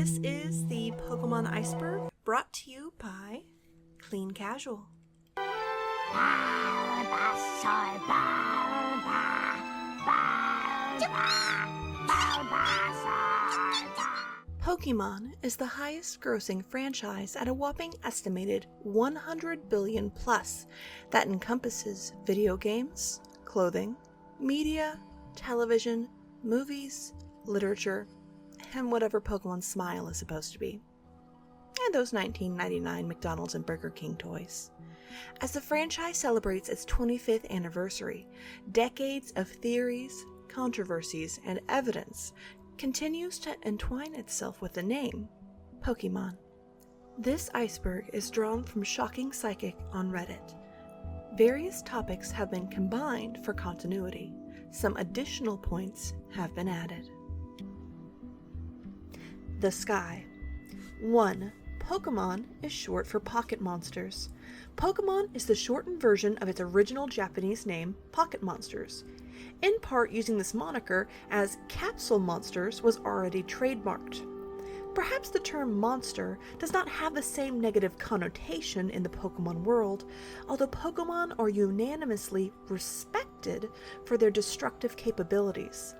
This is the Pokemon Iceberg, brought to you by Clean Casual. Pokemon is the highest grossing franchise at a whopping estimated 100 billion plus that encompasses video games, clothing, media, television, movies, literature, and whatever Pokemon Smile is supposed to be. And those $19.99 McDonald's and Burger King toys. As the franchise celebrates its 25th anniversary, decades of theories, controversies, and evidence continues to entwine itself with the name, Pokemon. This iceberg is drawn from Shocking Psychic on Reddit. Various topics have been combined for continuity. Some additional points have been added. The Sky. 1. Pokemon is short for Pocket Monsters. Pokemon is the shortened version of its original Japanese name, Pocket Monsters. In part using this moniker as Capsule Monsters was already trademarked. Perhaps the term monster does not have the same negative connotation in the Pokemon world, although Pokemon are unanimously respected for their destructive capabilities.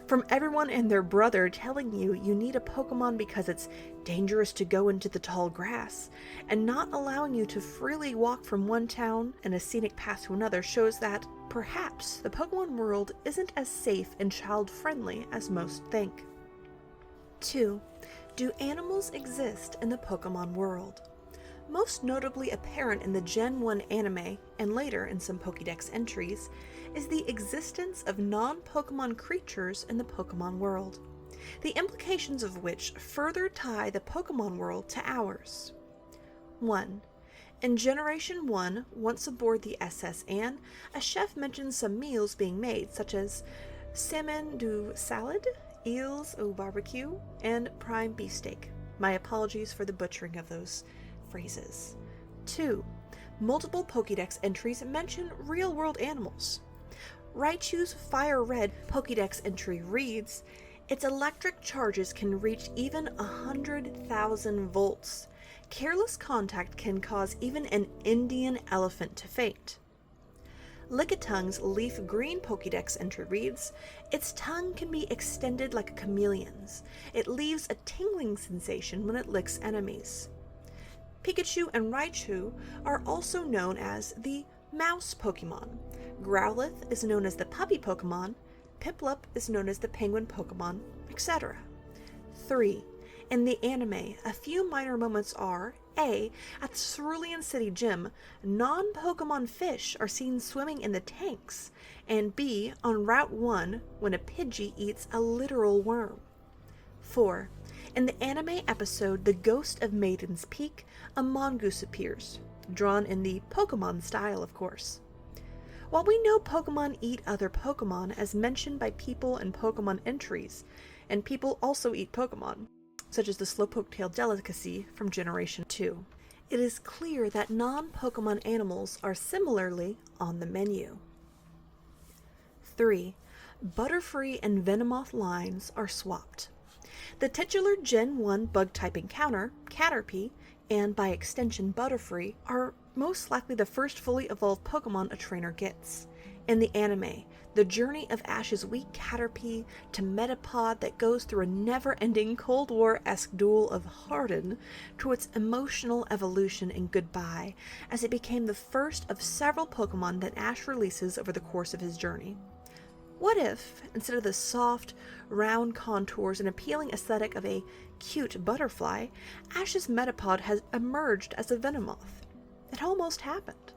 From everyone and their brother telling you need a Pokemon because it's dangerous to go into the tall grass, and not allowing you to freely walk from one town and a scenic path to another shows that, perhaps, the Pokemon world isn't as safe and child-friendly as most think. 2. Do animals exist in the Pokemon world? Most notably apparent in the Gen 1 anime, and later in some Pokédex entries, is the existence of non-Pokemon creatures in the Pokemon world, the implications of which further tie the Pokemon world to ours. 1. In Generation 1, once aboard the SS Anne, a chef mentions some meals being made, such as salmon du salad, eels au barbecue, and prime beefsteak. My apologies for the butchering of those phrases. 2. Multiple Pokédex entries mention real-world animals. Raichu's Fire Red Pokédex entry reads, its electric charges can reach even 100,000 volts. Careless contact can cause even an Indian elephant to faint. Lickitung's Leaf Green Pokédex entry reads, its tongue can be extended like a chameleon's. It leaves a tingling sensation when it licks enemies. Pikachu and Raichu are also known as the Mouse Pokemon. Growlithe is known as the Puppy Pokemon, Piplup is known as the Penguin Pokemon, etc. 3. In the anime, a few minor moments are, A. At the Cerulean City Gym, non-Pokemon fish are seen swimming in the tanks, and B. On Route 1, when a Pidgey eats a literal worm. 4. In the anime episode The Ghost of Maiden's Peak, a mongoose appears, drawn in the Pokemon style, of course. While we know Pokemon eat other Pokemon as mentioned by people in Pokemon entries, and people also eat Pokemon, such as the Slowpoke-tailed delicacy from Generation 2, it is clear that non-Pokemon animals are similarly on the menu. 3. Butterfree and Venomoth lines are swapped. The titular Gen 1 bug-type encounter, Caterpie, and by extension Butterfree, are most likely the first fully evolved Pokemon a trainer gets. In the anime, the journey of Ash's weak Caterpie to Metapod that goes through a never-ending Cold War-esque duel of Harden to its emotional evolution and goodbye, as it became the first of several Pokemon that Ash releases over the course of his journey. What if, instead of the soft, round contours and appealing aesthetic of a cute butterfly, Ash's Metapod has emerged as a Venomoth? It almost happened.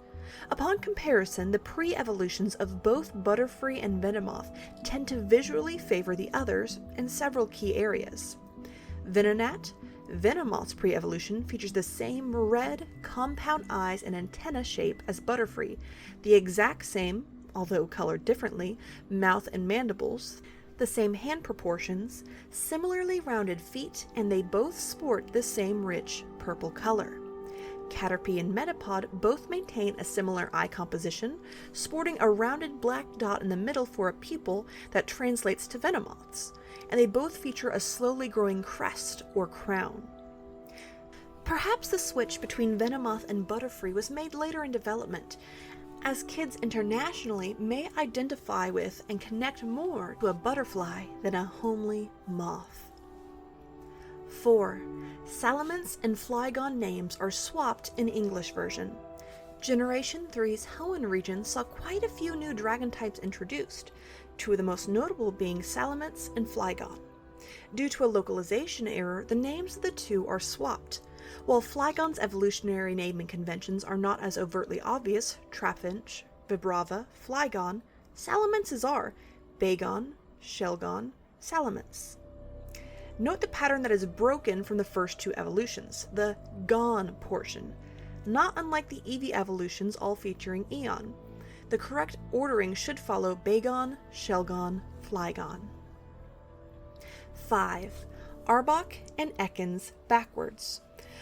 Upon comparison, the pre-evolutions of both Butterfree and Venomoth tend to visually favor the others in several key areas. Venonat, Venomoth's pre-evolution, features the same red, compound eyes and antenna shape as Butterfree, the exact same, although colored differently, mouth and mandibles, the same hand proportions, similarly rounded feet, and they both sport the same rich purple color. Caterpie and Metapod both maintain a similar eye composition, sporting a rounded black dot in the middle for a pupil that translates to Venomoths, and they both feature a slowly growing crest or crown. Perhaps the switch between Venomoth and Butterfree was made later in development, as kids internationally may identify with and connect more to a butterfly than a homely moth. 4. Salamence and Flygon names are swapped in English version. Generation 3's Hoenn region saw quite a few new dragon types introduced, two of the most notable being Salamence and Flygon. Due to a localization error, the names of the two are swapped. While Flygon's evolutionary naming conventions are not as overtly obvious, Trapinch, Vibrava, Flygon, Salamence's are Bagon, Shelgon, Salamence. Note the pattern that is broken from the first two evolutions, the Gon portion, not unlike the Eevee evolutions all featuring Eon. The correct ordering should follow Bagon, Shelgon, Flygon. 5. Arbok and Ekans backwards.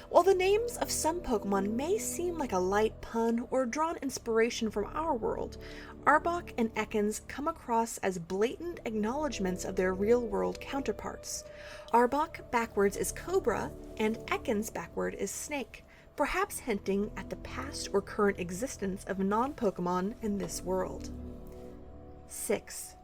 While the names of some Pokemon may seem like a light pun or drawn inspiration from our world, Arbok and Ekans come across as blatant acknowledgments of their real-world counterparts. Arbok backwards is Cobra, and Ekans backward is Snake, perhaps hinting at the past or current existence of non-Pokemon in this world. 6.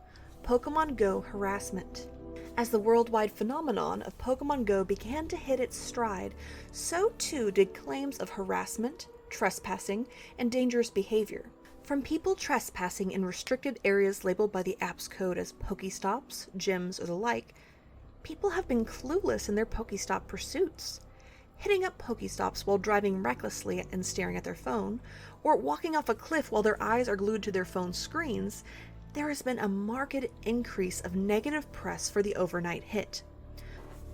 Pokemon Go harassment. As the worldwide phenomenon of Pokemon Go began to hit its stride, so too did claims of harassment, trespassing, and dangerous behavior. From people trespassing in restricted areas labeled by the app's code as Pokestops, gyms, or the like, people have been clueless in their Pokestop pursuits. Hitting up Pokestops while driving recklessly and staring at their phone, or walking off a cliff while their eyes are glued to their phone screens, there has been a marked increase of negative press for the overnight hit.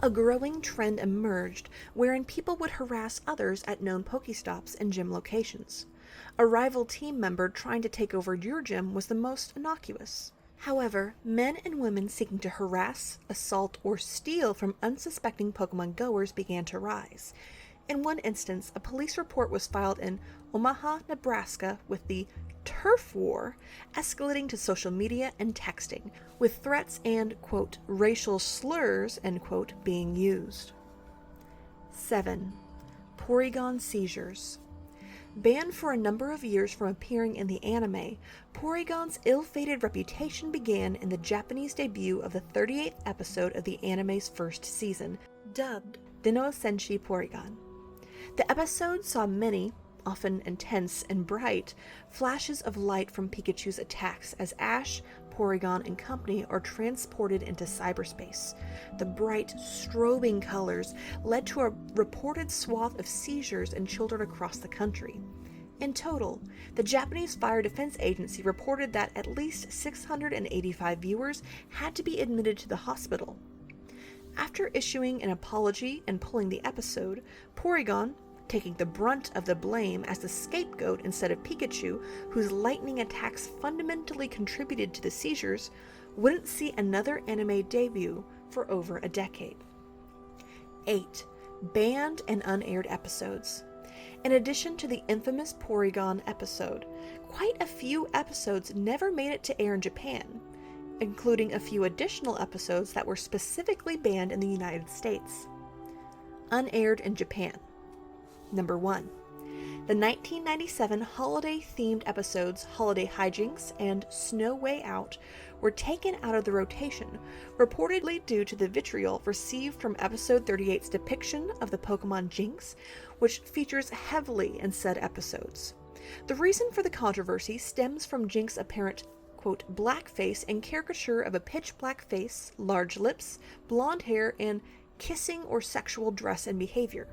A growing trend emerged wherein people would harass others at known Pokestops and gym locations. A rival team member trying to take over your gym was the most innocuous. However, men and women seeking to harass, assault, or steal from unsuspecting Pokemon goers began to rise. In one instance, a police report was filed in Omaha, Nebraska, with the turf war escalating to social media and texting, with threats and, quote, racial slurs, end quote, being used. 7. Porygon seizures. Banned for a number of years from appearing in the anime, Porygon's ill-fated reputation began in the Japanese debut of the 38th episode of the anime's first season, dubbed Dino Senshi Porygon. The episode saw many, often intense and bright, flashes of light from Pikachu's attacks as Ash, Porygon, and company are transported into cyberspace. The bright, strobing colors led to a reported swath of seizures in children across the country. In total, the Japanese Fire Defense Agency reported that at least 685 viewers had to be admitted to the hospital. After issuing an apology and pulling the episode, Porygon, taking the brunt of the blame as the scapegoat instead of Pikachu, whose lightning attacks fundamentally contributed to the seizures, wouldn't see another anime debut for over a decade. 8. Banned and unaired episodes. In addition to the infamous Porygon episode, quite a few episodes never made it to air in Japan, including a few additional episodes that were specifically banned in the United States. Unaired in Japan. Number 1. The 1997 holiday-themed episodes Holiday Hijinks and Snow Way Out were taken out of the rotation, reportedly due to the vitriol received from episode 38's depiction of the Pokemon Jynx, which features heavily in said episodes. The reason for the controversy stems from Jynx's apparent, quote, blackface and caricature of a pitch-black face, large lips, blonde hair, and kissing or sexual dress and behavior.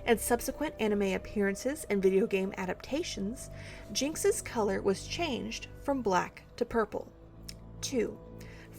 In subsequent anime appearances and video game adaptations, Jynx's color was changed from black to purple. 2.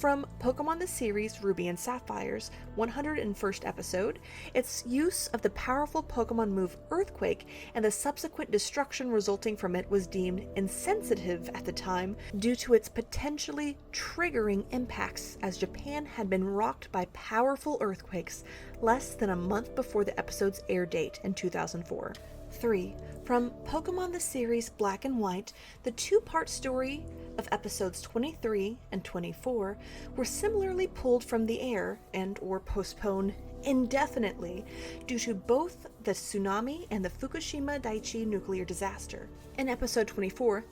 From Pokemon the series Ruby and Sapphire's 101st episode, its use of the powerful Pokemon move Earthquake and the subsequent destruction resulting from it was deemed insensitive at the time due to its potentially triggering impacts, as Japan had been rocked by powerful earthquakes less than a month before the episode's air date in 2004. 3. From Pokemon the series Black and White, the two-part story of episodes 23 and 24 were similarly pulled from the air and or postponed indefinitely due to both the tsunami and the Fukushima Daiichi nuclear disaster. In episode 24,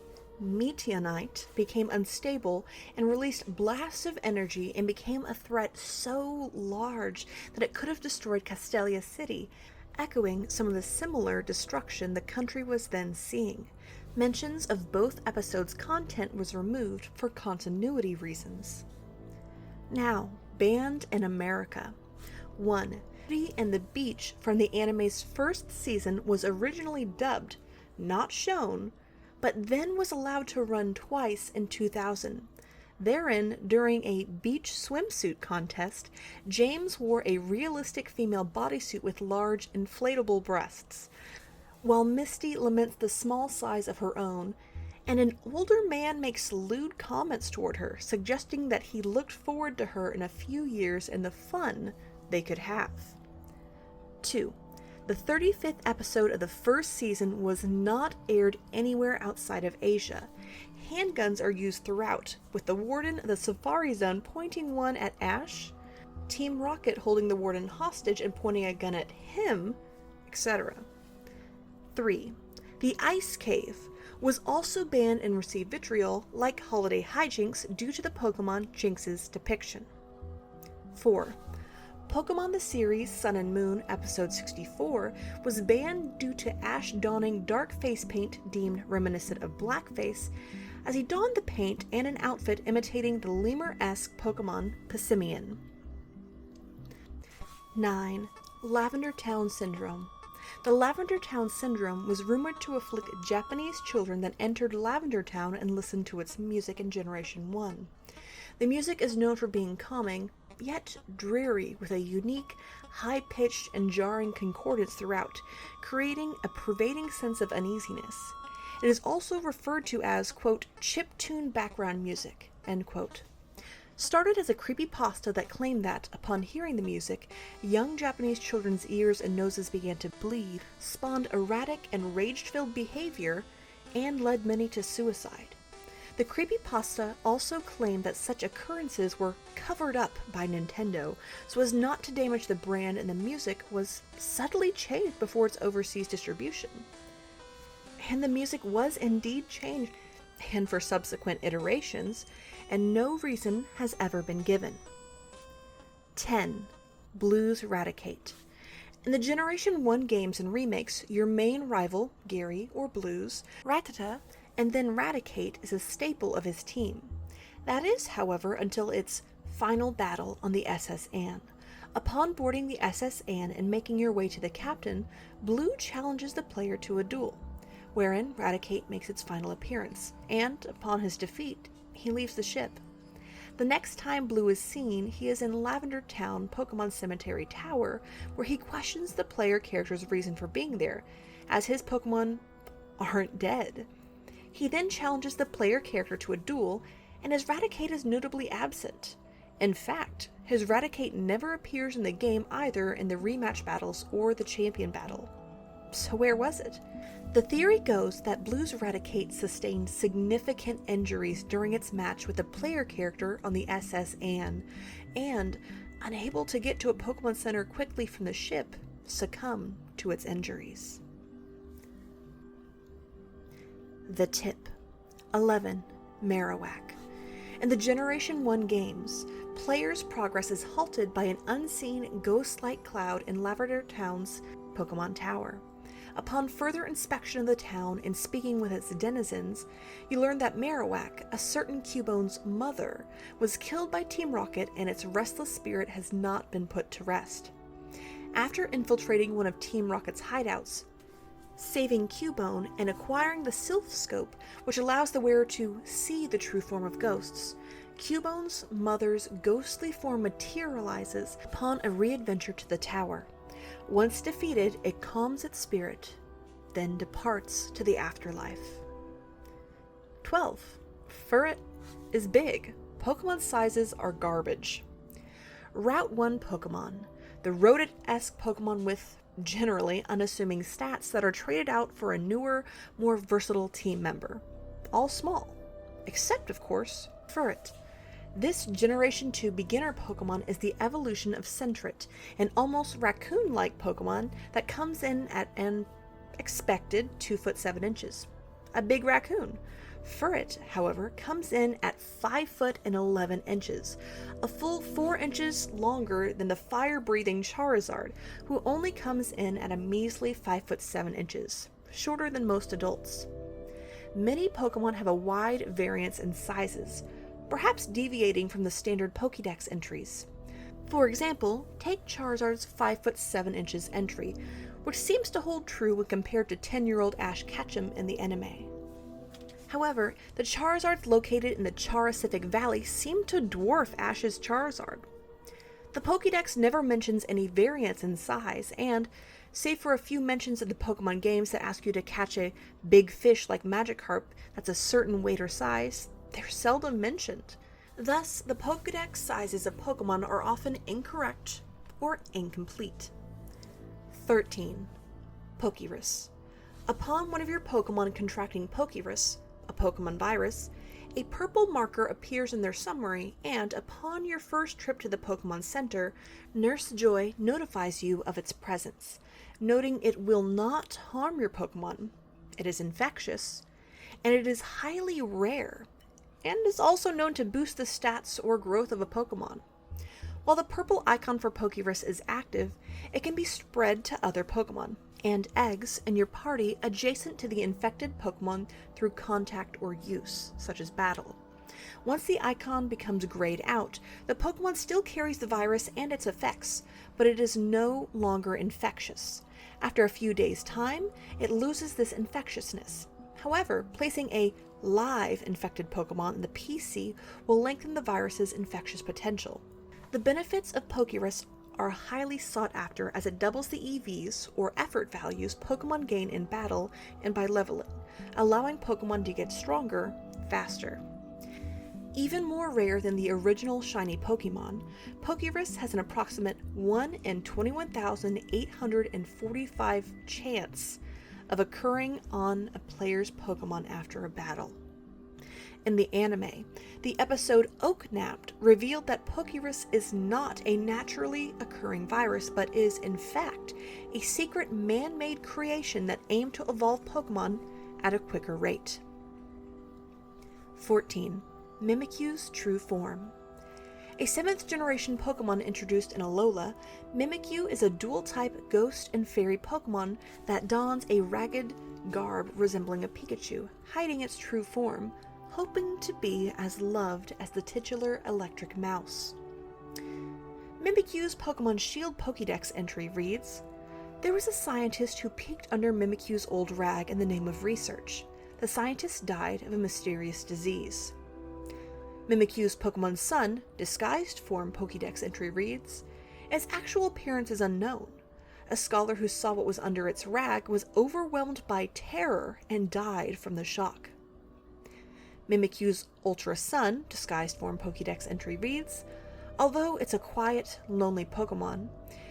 Meteonite became unstable and released blasts of energy and became a threat so large that it could have destroyed Castelia City, echoing some of the similar destruction the country was then seeing. Mentions of both episodes' content was removed for continuity reasons. Now, banned in America. 1. Beauty and the Beach from the anime's first season was originally dubbed, not shown, but then was allowed to run twice in 2000. Therein, during a beach swimsuit contest, James wore a realistic female bodysuit with large, inflatable breasts, while Misty laments the small size of her own, and an older man makes lewd comments toward her, suggesting that he looked forward to her in a few years and the fun they could have. 2. The 35th episode of the first season was not aired anywhere outside of Asia. Handguns are used throughout, with the warden of the Safari Zone pointing one at Ash, Team Rocket holding the warden hostage and pointing a gun at him, etc. 3. The Ice Cave was also banned and received vitriol, like Holiday Hijinks, due to the Pokemon Jinx's depiction. 4. Pokemon the series Sun and Moon episode 64 was banned due to Ash donning dark face paint deemed reminiscent of blackface, as he donned the paint and an outfit imitating the lemur-esque Pokemon Passimian. 9. Lavender Town Syndrome. The Lavender Town Syndrome was rumored to afflict Japanese children that entered Lavender Town and listened to its music in Generation 1. The music is known for being calming, yet dreary, with a unique, high-pitched and jarring concordance throughout, creating a pervading sense of uneasiness. It is also referred to as, quote, chiptune background music, end quote. Started as a creepypasta that claimed that, upon hearing the music, young Japanese children's ears and noses began to bleed, spawned erratic and rage-filled behavior, and led many to suicide. The creepypasta also claimed that such occurrences were covered up by Nintendo so as not to damage the brand, and the music was subtly changed before its overseas distribution. And the music was indeed changed, and for subsequent iterations, and no reason has ever been given. 10. Blues Raticate. In the Generation 1 games and remakes, your main rival, Gary or Blues, Rattata, and then Raticate is a staple of his team. That is, however, until its final battle on the SS Anne. Upon boarding the SS Anne and making your way to the captain, Blue challenges the player to a duel, wherein Raticate makes its final appearance, and, upon his defeat, he leaves the ship. The next time Blue is seen, he is in Lavender Town Pokemon Cemetery Tower, where he questions the player character's reason for being there, as his Pokemon aren't dead. He then challenges the player character to a duel, and his Raticate is notably absent. In fact, his Raticate never appears in the game either in the rematch battles or the champion battle. So where was it? The theory goes that Blue's Raticate sustained significant injuries during its match with the player character on the SS Anne, and, unable to get to a Pokemon Center quickly from the ship, succumbed to its injuries. The Tip. 11. Marowak. In the Generation 1 games, players' progress is halted by an unseen ghost-like cloud in Lavender Town's Pokemon Tower. Upon further inspection of the town and speaking with its denizens, you learn that Marowak, a certain Cubone's mother, was killed by Team Rocket and its restless spirit has not been put to rest. After infiltrating one of Team Rocket's hideouts, saving Cubone, and acquiring the Sylph Scope, which allows the wearer to see the true form of ghosts, Cubone's mother's ghostly form materializes upon a re-adventure to the tower. Once defeated, it calms its spirit, then departs to the afterlife. 12. Furret is big. Pokemon sizes are garbage. Route 1 Pokemon. The rodent-esque Pokemon with generally unassuming stats that are traded out for a newer, more versatile team member. All small. Except, of course, Furret. This Generation 2 beginner Pokemon is the evolution of Sentret, an almost raccoon-like Pokemon that comes in at an expected 2 foot 7 inches. A big raccoon. Furret, however, comes in at 5 foot and 11 inches, a full 4 inches longer than the fire-breathing Charizard, who only comes in at a measly 5 foot 7 inches, shorter than most adults. Many Pokemon have a wide variance in sizes, perhaps deviating from the standard Pokédex entries. For example, take Charizard's 5 foot 7 inches entry, which seems to hold true when compared to 10-year-old Ash Ketchum in the anime. However, the Charizards located in the Characific Valley seem to dwarf Ash's Charizard. The Pokédex never mentions any variance in size, and, save for a few mentions of the Pokemon games that ask you to catch a big fish like Magikarp that's a certain weight or size, they're seldom mentioned. Thus, the Pokédex sizes of Pokemon are often incorrect or incomplete. 13. Pokerus. Upon one of your Pokemon contracting Pokerus, a Pokemon virus, a purple marker appears in their summary, and upon your first trip to the Pokemon Center, Nurse Joy notifies you of its presence, noting it will not harm your Pokemon, it is infectious, and it is highly rare, and is also known to boost the stats or growth of a Pokemon. While the purple icon for Pokerus is active, it can be spread to other Pokemon and eggs in your party adjacent to the infected Pokemon through contact or use, such as battle. Once the icon becomes grayed out, the Pokemon still carries the virus and its effects, but it is no longer infectious. After a few days' time, it loses this infectiousness. However, placing a live infected Pokemon in the PC will lengthen the virus's infectious potential. The benefits of Pokerus are highly sought after as it doubles the EVs, or effort values, Pokemon gain in battle and by leveling, allowing Pokemon to get stronger faster. Even more rare than the original shiny Pokemon, Pokerus has an approximate 1 in 21,845 chance of occurring on a player's Pokemon after a battle. In the anime, the episode Oaknapped revealed that Pokerus is not a naturally occurring virus, but is, in fact, a secret man-made creation that aimed to evolve Pokemon at a quicker rate. 14. Mimikyu's true form. A 7th generation Pokemon introduced in Alola, Mimikyu is a dual-type ghost and fairy Pokemon that dons a ragged garb resembling a Pikachu, hiding its true form, hoping to be as loved as the titular electric mouse. Mimikyu's Pokemon Shield Pokédex entry reads, "There was a scientist who peeked under Mimikyu's old rag in the name of research. The scientist died of a mysterious disease." Mimikyu's Pokemon Sun disguised form Pokédex entry reads, "Its actual appearance is unknown. A scholar who saw what was under its rag was overwhelmed by terror and died from the shock." Mimikyu's Ultra Sun disguised form Pokédex entry reads, "Although it's a quiet, lonely Pokemon,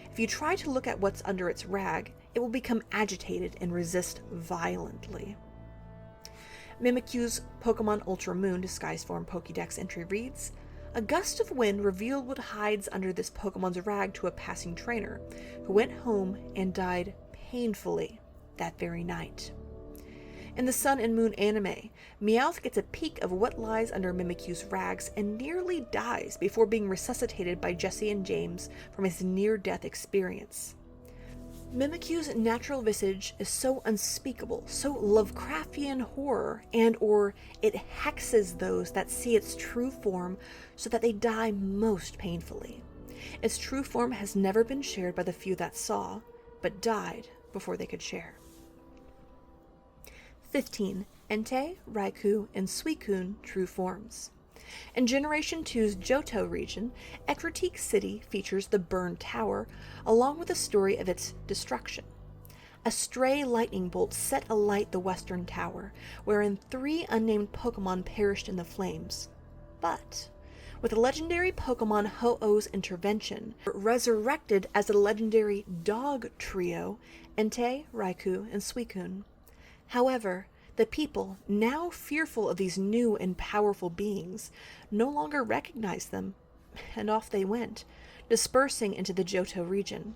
if you try to look at what's under its rag, it will become agitated and resist violently." Mimikyu's Pokemon Ultra Moon disguised form Pokédex entry reads, "A gust of wind revealed what hides under this Pokemon's rag to a passing trainer, who went home and died painfully that very night." In the Sun and Moon anime, Meowth gets a peek of what lies under Mimikyu's rags and nearly dies before being resuscitated by Jesse and James from his near-death experience. Mimikyu's natural visage is so unspeakable, so Lovecraftian horror, and/or it hexes those that see its true form so that they die most painfully. Its true form has never been shared by the few that saw, but died before they could share. 15. Entei, Raikou, and Suicune true forms. In Generation 2's Johto region, Ecruteak City features the Burned Tower, along with a story of its destruction. A stray lightning bolt set alight the western tower, wherein 3 unnamed Pokemon perished in the flames. But with the legendary Pokemon Ho-Oh's intervention, resurrected as the legendary dog trio Entei, Raikou, and Suicune. However, the people, now fearful of these new and powerful beings, no longer recognized them, and off they went, dispersing into the Johto region.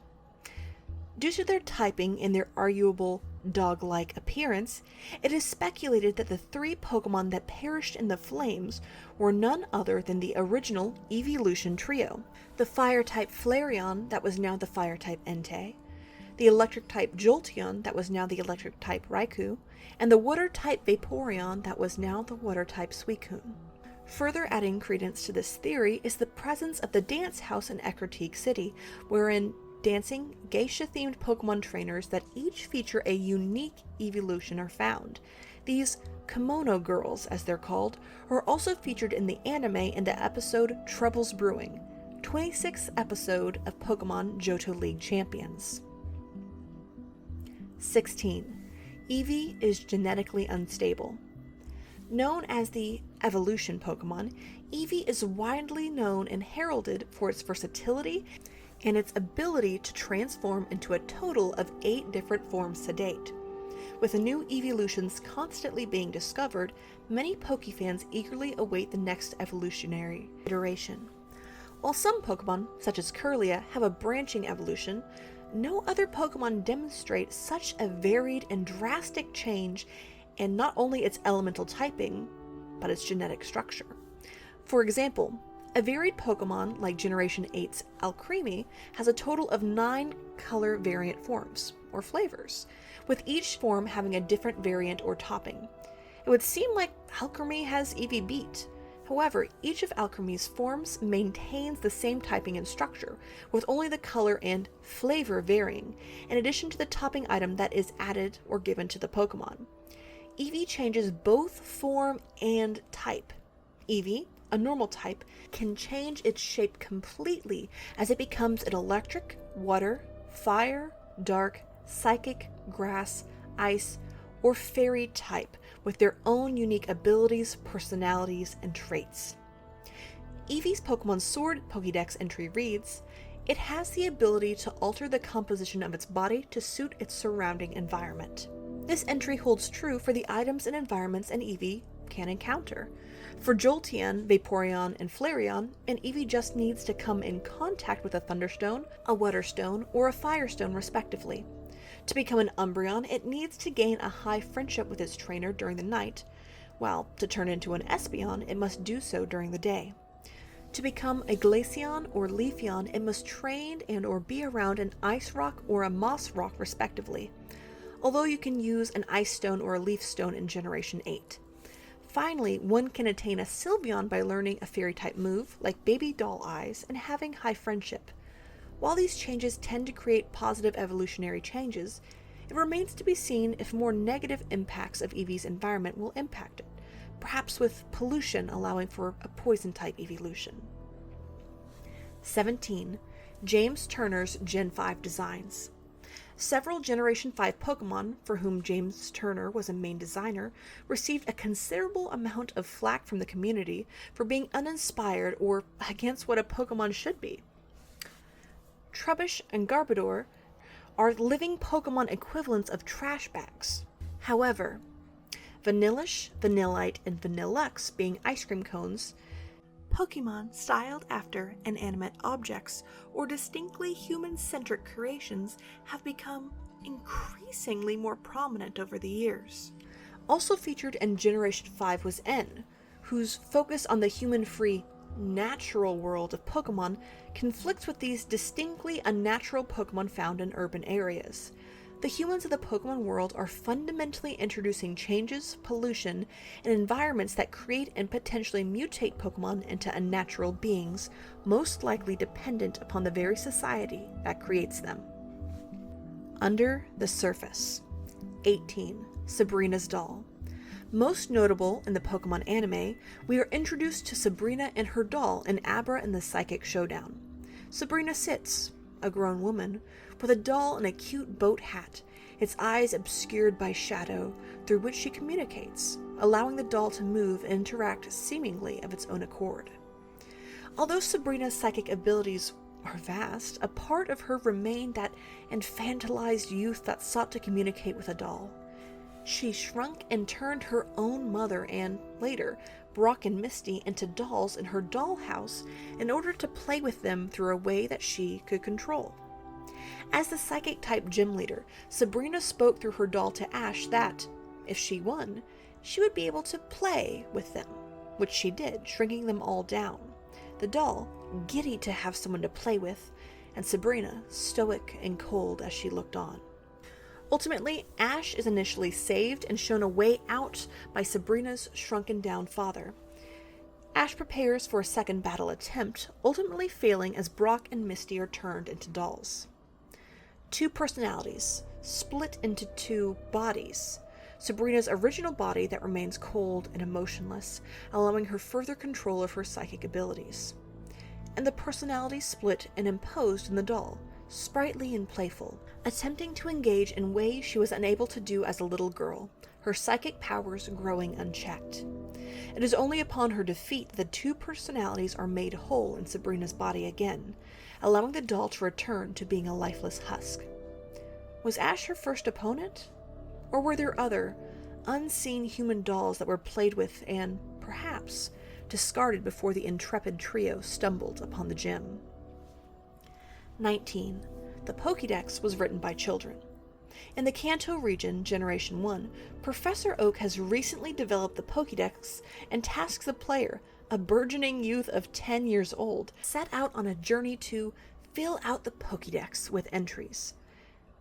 Due to their typing and their arguable dog-like appearance, it is speculated that the 3 Pokemon that perished in the flames were none other than the original Evolution trio. The Fire-type Flareon that was now the Fire-type Entei, the Electric-type Jolteon that was now the Electric-type Raikou, and the Water-type Vaporeon that was now the Water-type Suicune. Further adding credence to this theory is the presence of the dance house in Ecruteak City, wherein dancing, geisha-themed Pokemon trainers that each feature a unique evolution are found. These kimono girls, as they're called, are also featured in the anime in the episode Troubles Brewing, 26th episode of Pokemon Johto League Champions. 16. Eevee is genetically unstable. Known as the evolution Pokemon, Eevee is widely known and heralded for its versatility and its ability to transform into a total of 8 different forms to date. With the new evolutions constantly being discovered, many Pokefans eagerly await the next evolutionary iteration. While some Pokemon, such as Kirlia, have a branching evolution, no other Pokemon demonstrate such a varied and drastic change in not only its elemental typing, but its genetic structure. For example, a varied Pokemon like Generation 8's Alcremie has a total of 9 color variant forms, or flavors, with each form having a different variant or topping. It would seem like Alcremie has Eevee beat. However, each of Alcremie's forms maintains the same typing and structure, with only the color and flavor varying, in addition to the topping item that is added or given to the Pokemon. Eevee changes both form and type. Eevee, a normal type, can change its shape completely as it becomes an electric, water, fire, dark, psychic, grass, ice, or fairy type with their own unique abilities, personalities, and traits. Eevee's Pokemon Sword Pokédex entry reads, "It has the ability to alter the composition of its body to suit its surrounding environment." This entry holds true for the items and environments an Eevee can encounter. For Jolteon, Vaporeon, and Flareon, an Eevee just needs to come in contact with a Thunderstone, a Waterstone, or a Firestone respectively. To become an Umbreon, it needs to gain a high friendship with its trainer during the night, while to turn into an Espeon, it must do so during the day. To become a Glaceon or Leafeon, it must train and or be around an Ice Rock or a Moss Rock respectively, although you can use an Ice Stone or a Leaf Stone in Generation 8. Finally, one can attain a Sylveon by learning a Fairy-type move, like Baby Doll Eyes, and having high friendship. While these changes tend to create positive evolutionary changes, it remains to be seen if more negative impacts of Eevee's environment will impact it, perhaps with pollution allowing for a Poison-type evolution. 17. James Turner's Gen 5 designs. Several Generation 5 Pokemon, for whom James Turner was a main designer, received a considerable amount of flack from the community for being uninspired or against what a Pokemon should be. Trubbish and Garbodor are living Pokemon equivalents of trash bags. However, Vanillish, Vanillite, and Vanillux being ice cream cones, Pokemon styled after inanimate objects or distinctly human-centric creations have become increasingly more prominent over the years. Also featured in Generation 5 was N, whose focus on the human-free, natural world of Pokemon conflicts with these distinctly unnatural Pokemon found in urban areas. The humans of the Pokemon world are fundamentally introducing changes, pollution, and environments that create and potentially mutate Pokemon into unnatural beings, most likely dependent upon the very society that creates them. Under the surface. 18. Sabrina's doll. Most notable in the Pokemon anime, we are introduced to Sabrina and her doll in Abra and the Psychic Showdown. Sabrina sits, a grown woman, with a doll in a cute boat hat, its eyes obscured by shadow, through which she communicates, allowing the doll to move and interact seemingly of its own accord. Although Sabrina's psychic abilities are vast, a part of her remained that infantilized youth that sought to communicate with a doll. She shrunk and turned her own mother and, later, Brock and Misty into dolls in her dollhouse in order to play with them through a way that she could control. As the psychic-type gym leader, Sabrina spoke through her doll to Ash that, if she won, she would be able to play with them, which she did, shrinking them all down. The doll, giddy to have someone to play with, and Sabrina, stoic and cold as she looked on. Ultimately, Ash is initially saved and shown a way out by Sabrina's shrunken-down father. Ash prepares for a second battle attempt, ultimately failing as Brock and Misty are turned into dolls. Two personalities, split into two bodies. Sabrina's original body that remains cold and emotionless, allowing her further control of her psychic abilities. And the personality split and imposed in the doll, sprightly and playful, attempting to engage in ways she was unable to do as a little girl, her psychic powers growing unchecked. It is only upon her defeat that the two personalities are made whole in Sabrina's body again, allowing the doll to return to being a lifeless husk. Was Ash her first opponent? Or were there other, unseen human dolls that were played with and, perhaps, discarded before the intrepid trio stumbled upon the gym? 19. The Pokédex was written by children. In the Kanto region, Generation 1, Professor Oak has recently developed the Pokédex and tasks the player, a burgeoning youth of 10 years old, set out on a journey to fill out the Pokédex with entries.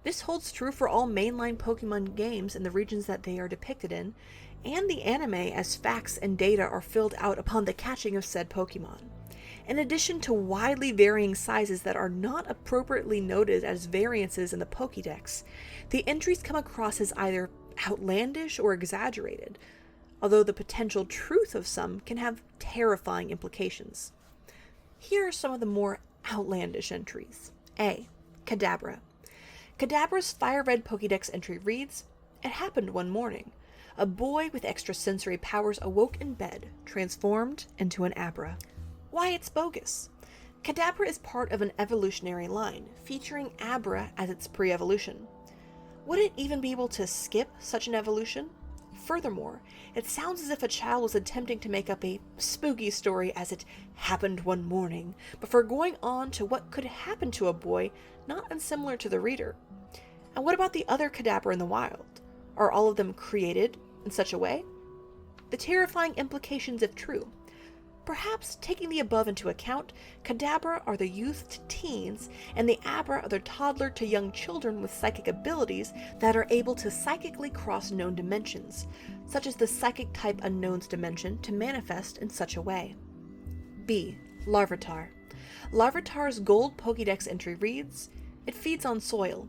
This holds true for all mainline Pokemon games in the regions that they are depicted in, and the anime as facts and data are filled out upon the catching of said Pokemon. In addition to widely varying sizes that are not appropriately noted as variances in the Pokédex, the entries come across as either outlandish or exaggerated, although the potential truth of some can have terrifying implications. Here are some of the more outlandish entries. A. Kadabra. Kadabra's fire red Pokédex entry reads, "It happened one morning. A boy with extrasensory powers awoke in bed, transformed into an Abra." Why it's bogus. Kadabra is part of an evolutionary line, featuring Abra as its pre-evolution. Would it even be able to skip such an evolution? Furthermore, it sounds as if a child was attempting to make up a spooky story as it happened one morning, before going on to what could happen to a boy not unsimilar to the reader. And what about the other Kadabra in the wild? Are all of them created in such a way? The terrifying implications if true. Perhaps, taking the above into account, Kadabra are the youth to teens, and the Abra are the toddler to young children with psychic abilities that are able to psychically cross known dimensions, such as the psychic-type unknowns dimension, to manifest in such a way. B. Larvitar. Larvitar's gold Pokédex entry reads, "It feeds on soil.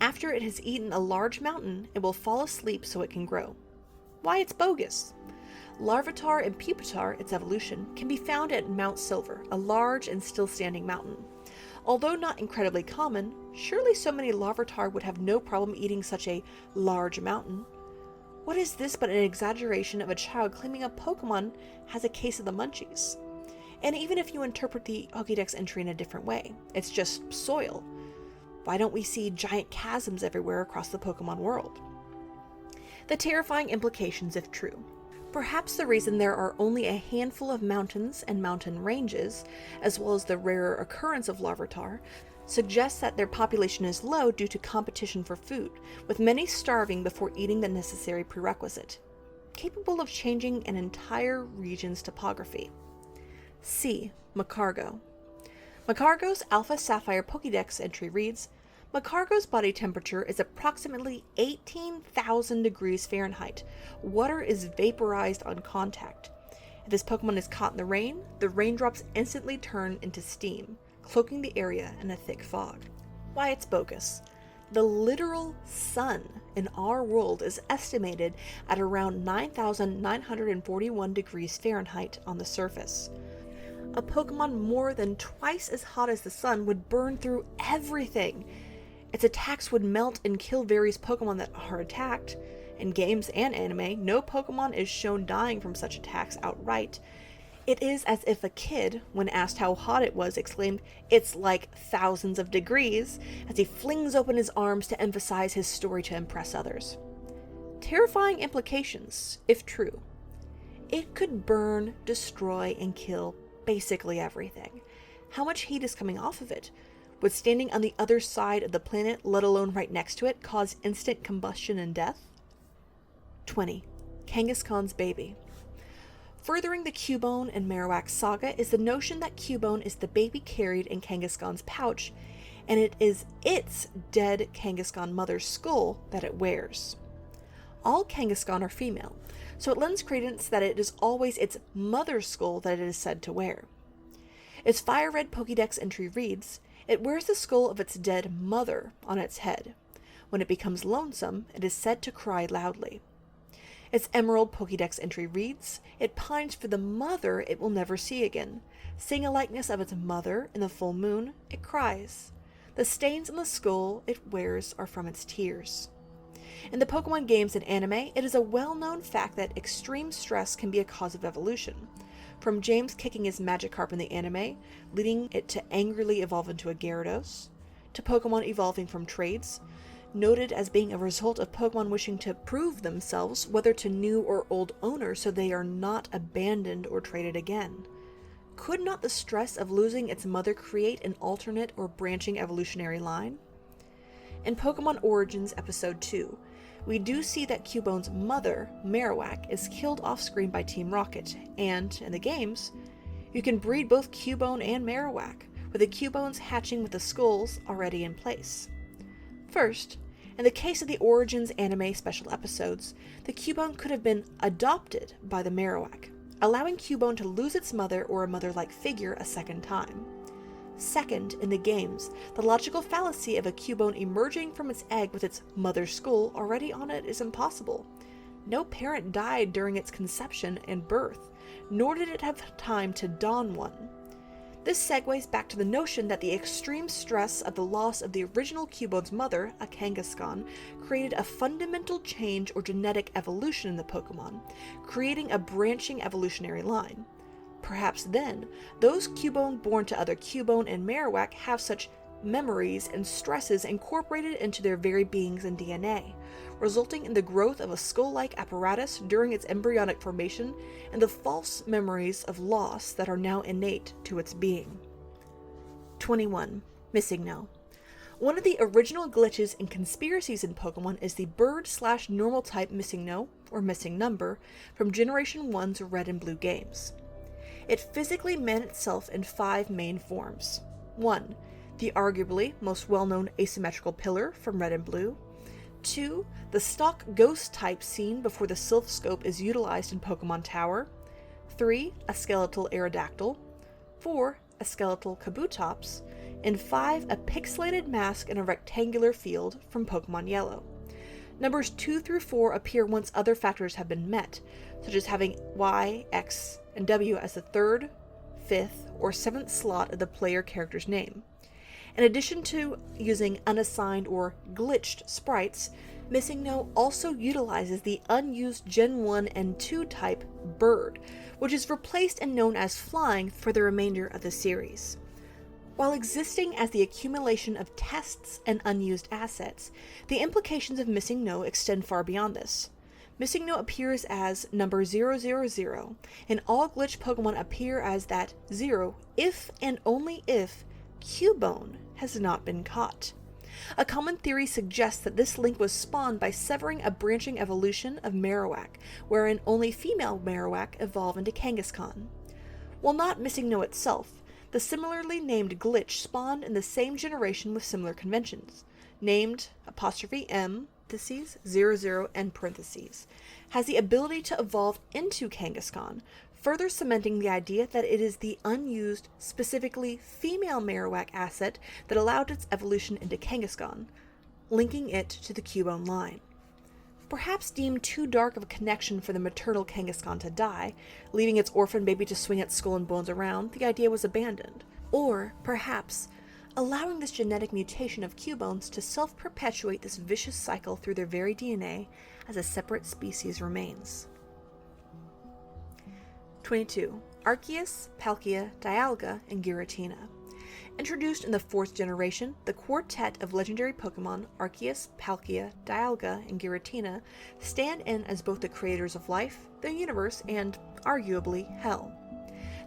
After it has eaten a large mountain, it will fall asleep so it can grow." Why it's bogus. Larvitar and Pupitar, its evolution, can be found at Mount Silver, a large and still standing mountain. Although not incredibly common, surely so many Larvitar would have no problem eating such a large mountain. What is this but an exaggeration of a child claiming a Pokemon has a case of the munchies? And even if you interpret the Pokédex entry in a different way, it's just soil. Why don't we see giant chasms everywhere across the Pokemon world? The terrifying implications if true. Perhaps the reason there are only a handful of mountains and mountain ranges, as well as the rarer occurrence of Larvitar, suggests that their population is low due to competition for food, with many starving before eating the necessary prerequisite, capable of changing an entire region's topography. C. Macargo. Macargo's Alpha Sapphire Pokédex entry reads, Macargo's body temperature is approximately 18,000 degrees Fahrenheit. Water is vaporized on contact. If this Pokemon is caught in the raindrops instantly turn into steam, cloaking the area in a thick fog. Why it's bogus. The literal sun in our world is estimated at around 9,941 degrees Fahrenheit on the surface. A Pokemon more than twice as hot as the sun would burn through everything. Its attacks would melt and kill various Pokemon that are attacked. In games and anime, no Pokemon is shown dying from such attacks outright, It is as if a kid, when asked how hot it was, exclaimed, "It's like thousands of degrees," as he flings open his arms to emphasize his story to impress others. Terrifying implications, if true. It could burn, destroy, and kill basically everything. How much heat is coming off of it? Would standing on the other side of the planet, let alone right next to it, cause instant combustion and death? 20. Kangaskhan's baby. Furthering the Cubone and Marowak saga is the notion that Cubone is the baby carried in Kangaskhan's pouch, and it is its dead Kangaskhan mother's skull that it wears. All Kangaskhan are female, so it lends credence that it is always its mother's skull that it is said to wear. Its Fire Red Pokédex entry reads, "It wears the skull of its dead mother on its head. When it becomes lonesome, it is said to cry loudly." Its Emerald Pokédex entry reads, "It pines for the mother it will never see again. Seeing a likeness of its mother in the full moon, it cries. The stains on the skull it wears are from its tears." In the Pokemon games and anime, it is a well-known fact that extreme stress can be a cause of evolution. From James kicking his Magikarp in the anime, leading it to angrily evolve into a Gyarados, to Pokemon evolving from trades, noted as being a result of Pokemon wishing to prove themselves, whether to new or old owners, so they are not abandoned or traded again. Could not the stress of losing its mother create an alternate or branching evolutionary line? In Pokemon Origins Episode 2, we do see that Cubone's mother, Marowak, is killed off-screen by Team Rocket, and, in the games, you can breed both Cubone and Marowak, with the Cubones hatching with the skulls already in place. First, in the case of the Origins anime special episodes, the Cubone could have been adopted by the Marowak, allowing Cubone to lose its mother or a mother-like figure a second time. Second, in the games, the logical fallacy of a Cubone emerging from its egg with its mother's skull already on it is impossible. No parent died during its conception and birth, nor did it have time to don one. This segues back to the notion that the extreme stress of the loss of the original Cubone's mother, a Kangaskhan, created a fundamental change or genetic evolution in the Pokemon, creating a branching evolutionary line. Perhaps then, those Cubone born to other Cubone and Marowak have such memories and stresses incorporated into their very beings and DNA, resulting in the growth of a skull-like apparatus during its embryonic formation and the false memories of loss that are now innate to its being. 21. Missing No. One of the original glitches and conspiracies in Pokemon is the bird/normal type Missing No, or Missing Number, from Generation 1's Red and Blue games. It physically meant itself in 5 main forms. 1. The arguably most well-known asymmetrical pillar from Red and Blue. 2. The stock ghost type seen before the Sylph Scope is utilized in Pokemon Tower. 3. A skeletal Aerodactyl. 4. A skeletal Kabutops. And 5. A pixelated mask in a rectangular field from Pokemon Yellow. Numbers 2 through 4 appear once other factors have been met, such as having Y, X, and W as the 3rd, 5th, or 7th slot of the player character's name. In addition to using unassigned or glitched sprites, Missing No also utilizes the unused Gen 1 and 2 type Bird, which is replaced and known as Flying for the remainder of the series. While existing as the accumulation of tests and unused assets, the implications of Missing No extend far beyond this. Missing No appears as number 000, and all glitched Pokemon appear as that 0 if and only if Cubone has not been caught. A common theory suggests that this link was spawned by severing a branching evolution of Marowak, wherein only female Marowak evolve into Kangaskhan. While not Missing No itself, the similarly named glitch spawned in the same generation with similar conventions, named ''M'' 00 and parentheses, has the ability to evolve into Kangaskhan, further cementing the idea that it is the unused, specifically female Marowak asset that allowed its evolution into Kangaskhan, linking it to the Cubone line. Perhaps deemed too dark of a connection for the maternal Kangaskhan to die, leaving its orphan baby to swing its skull and bones around, the idea was abandoned. Or, perhaps, allowing this genetic mutation of Cubones to self-perpetuate this vicious cycle through their very DNA as a separate species remains. 22. Arceus, Palkia, Dialga, and Giratina. Introduced in the 4th generation, the quartet of legendary Pokemon, Arceus, Palkia, Dialga, and Giratina, stand in as both the creators of life, the universe, and, arguably, hell.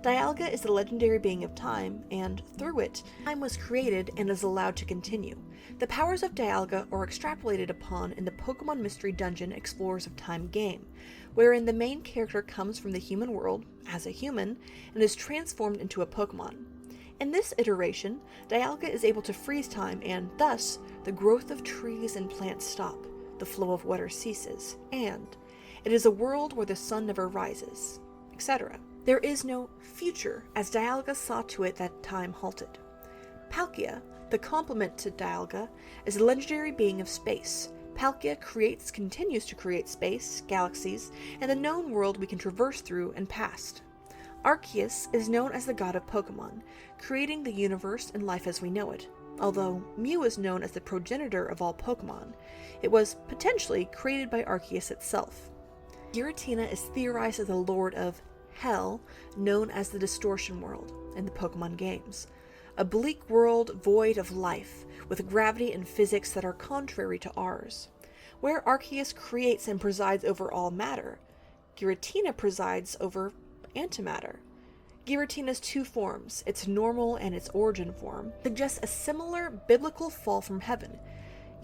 Dialga is the legendary being of time, and, through it, time was created and is allowed to continue. The powers of Dialga are extrapolated upon in the Pokemon Mystery Dungeon Explorers of Time game, wherein the main character comes from the human world, as a human, and is transformed into a Pokemon. In this iteration, Dialga is able to freeze time and, thus, the growth of trees and plants stop, the flow of water ceases, and it is a world where the sun never rises, etc. There is no future, as Dialga saw to it that time halted. Palkia, the complement to Dialga, is a legendary being of space. Palkia continues to create space, galaxies, and the known world we can traverse through and past. Arceus is known as the god of Pokemon, creating the universe and life as we know it. Although Mew is known as the progenitor of all Pokemon, it was potentially created by Arceus itself. Giratina is theorized as the lord of Hell, known as the Distortion World in the Pokemon games. A bleak world void of life, with gravity and physics that are contrary to ours. Where Arceus creates and presides over all matter, Giratina presides over antimatter. Giratina's 2 forms, its normal and its origin form, suggest a similar biblical fall from heaven.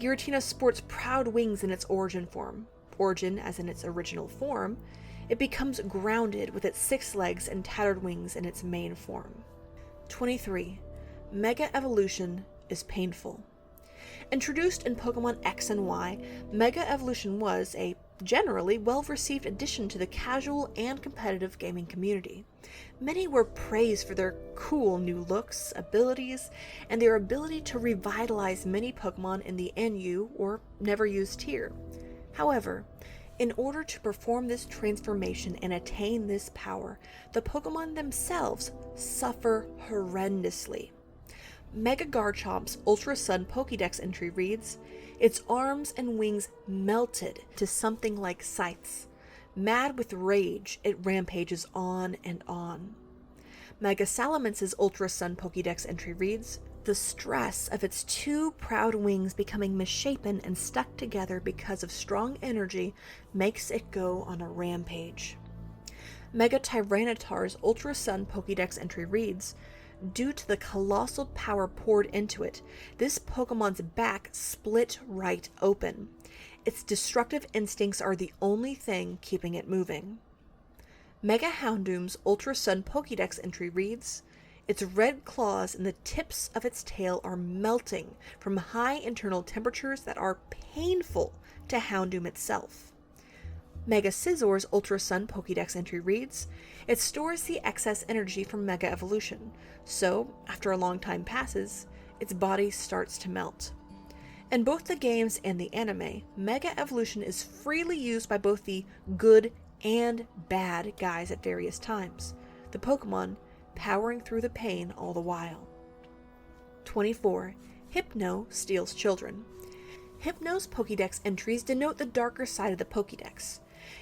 Giratina sports proud wings in its origin form, origin as in its original form. It becomes grounded with its 6 legs and tattered wings in its main form. 23. Mega Evolution is painful. Introduced in Pokemon X and Y, Mega Evolution was a generally well-received addition to the casual and competitive gaming community. Many were praised for their cool new looks, abilities, and their ability to revitalize many Pokemon in the NU or never used tier. However, in order to perform this transformation and attain this power, the Pokemon themselves suffer horrendously. Mega Garchomp's Ultra Sun Pokédex entry reads, "Its arms and wings melted to something like scythes. Mad with rage, it rampages on and on." Mega Salamence's Ultra Sun Pokédex entry reads, "The stress of its 2 proud wings becoming misshapen and stuck together because of strong energy makes it go on a rampage." Mega Tyranitar's Ultra Sun Pokédex entry reads, "Due to the colossal power poured into it, this Pokemon's back split right open. Its destructive instincts are the only thing keeping it moving." Mega Houndoom's Ultra Sun Pokédex entry reads, "Its red claws and the tips of its tail are melting from high internal temperatures that are painful to Houndoom itself." Mega Scizzor's Ultra Sun Pokédex entry reads, "It stores the excess energy from Mega Evolution, so, after a long time passes, its body starts to melt." In both the games and the anime, Mega Evolution is freely used by both the good and bad guys at various times, the Pokemon powering through the pain all the while. 24. Hypno steals children. Hypno's Pokédex entries denote the darker side of the Pokédex.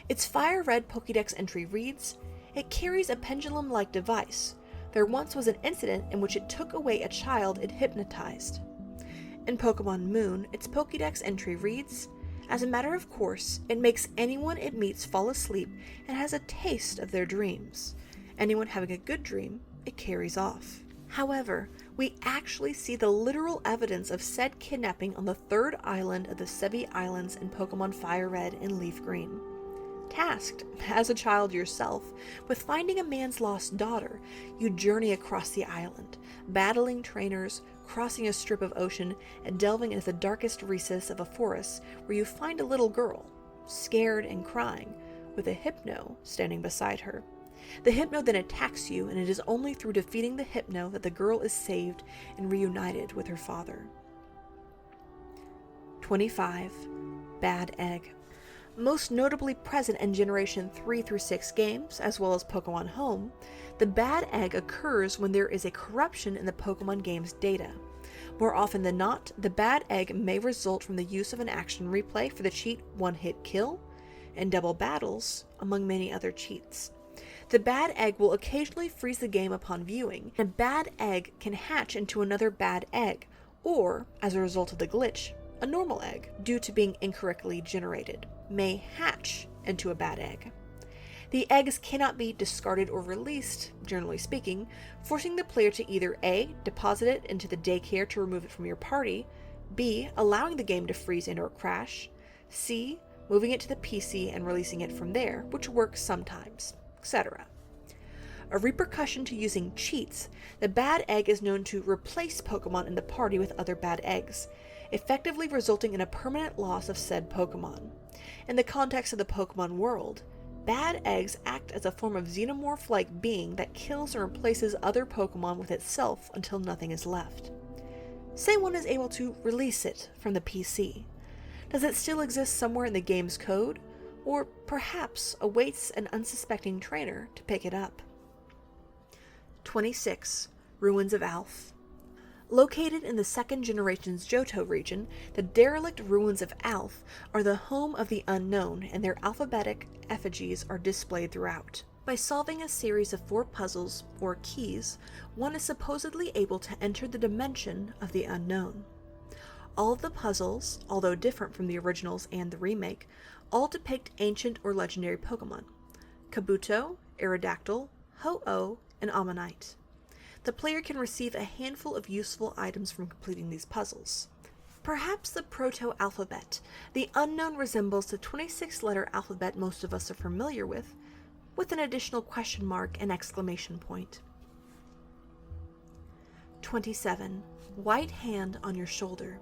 Its Fire Red Pokédex entry reads, "It carries a pendulum-like device. There once was an incident in which it took away a child it hypnotized." In Pokemon Moon, its Pokédex entry reads, "As a matter of course, it makes anyone it meets fall asleep and has a taste of their dreams. Anyone having a good dream, it carries off." However, we actually see the literal evidence of said kidnapping on the 3rd island of the Sevi Islands in Pokemon Fire Red and Leaf Green. Tasked, as a child yourself, with finding a man's lost daughter, you journey across the island, battling trainers, crossing a strip of ocean, and delving into the darkest recess of a forest where you find a little girl, scared and crying, with a Hypno standing beside her. The Hypno then attacks you, and it is only through defeating the Hypno that the girl is saved and reunited with her father. 25. Bad Egg. Most notably present in Generation 3 through 6 games, as well as Pokemon Home, the Bad Egg occurs when there is a corruption in the Pokemon game's data. More often than not, the Bad Egg may result from the use of an action replay for the cheat One-Hit Kill, and double battles, among many other cheats. The bad egg will occasionally freeze the game upon viewing, and a bad egg can hatch into another bad egg, or, as a result of the glitch, a normal egg, due to being incorrectly generated, may hatch into a bad egg. The eggs cannot be discarded or released, generally speaking, forcing the player to either A. deposit it into the daycare to remove it from your party, B. allowing the game to freeze and or crash, C. moving it to the PC and releasing it from there, which works sometimes, etc. A repercussion to using cheats, the bad egg is known to replace Pokemon in the party with other bad eggs, effectively resulting in a permanent loss of said Pokemon. In the context of the Pokemon world, bad eggs act as a form of xenomorph-like being that kills and replaces other Pokemon with itself until nothing is left. Say one is able to release it from the PC. Does it still exist somewhere in the game's code, or perhaps awaits an unsuspecting trainer to pick it up? 26. Ruins of Alph. Located in the second generation's Johto region, the derelict ruins of Alph are the home of the unknown, and their alphabetic effigies are displayed throughout. By solving a series of 4 puzzles, or keys, one is supposedly able to enter the dimension of the unknown. All of the puzzles, although different from the originals and the remake, all depict ancient or legendary Pokemon: Kabuto, Aerodactyl, Ho-Oh, and Ammonite. The player can receive a handful of useful items from completing these puzzles. Perhaps the proto-alphabet, the unknown, resembles the 26-letter alphabet most of us are familiar with an additional question mark and exclamation point. 27. White hand on your shoulder.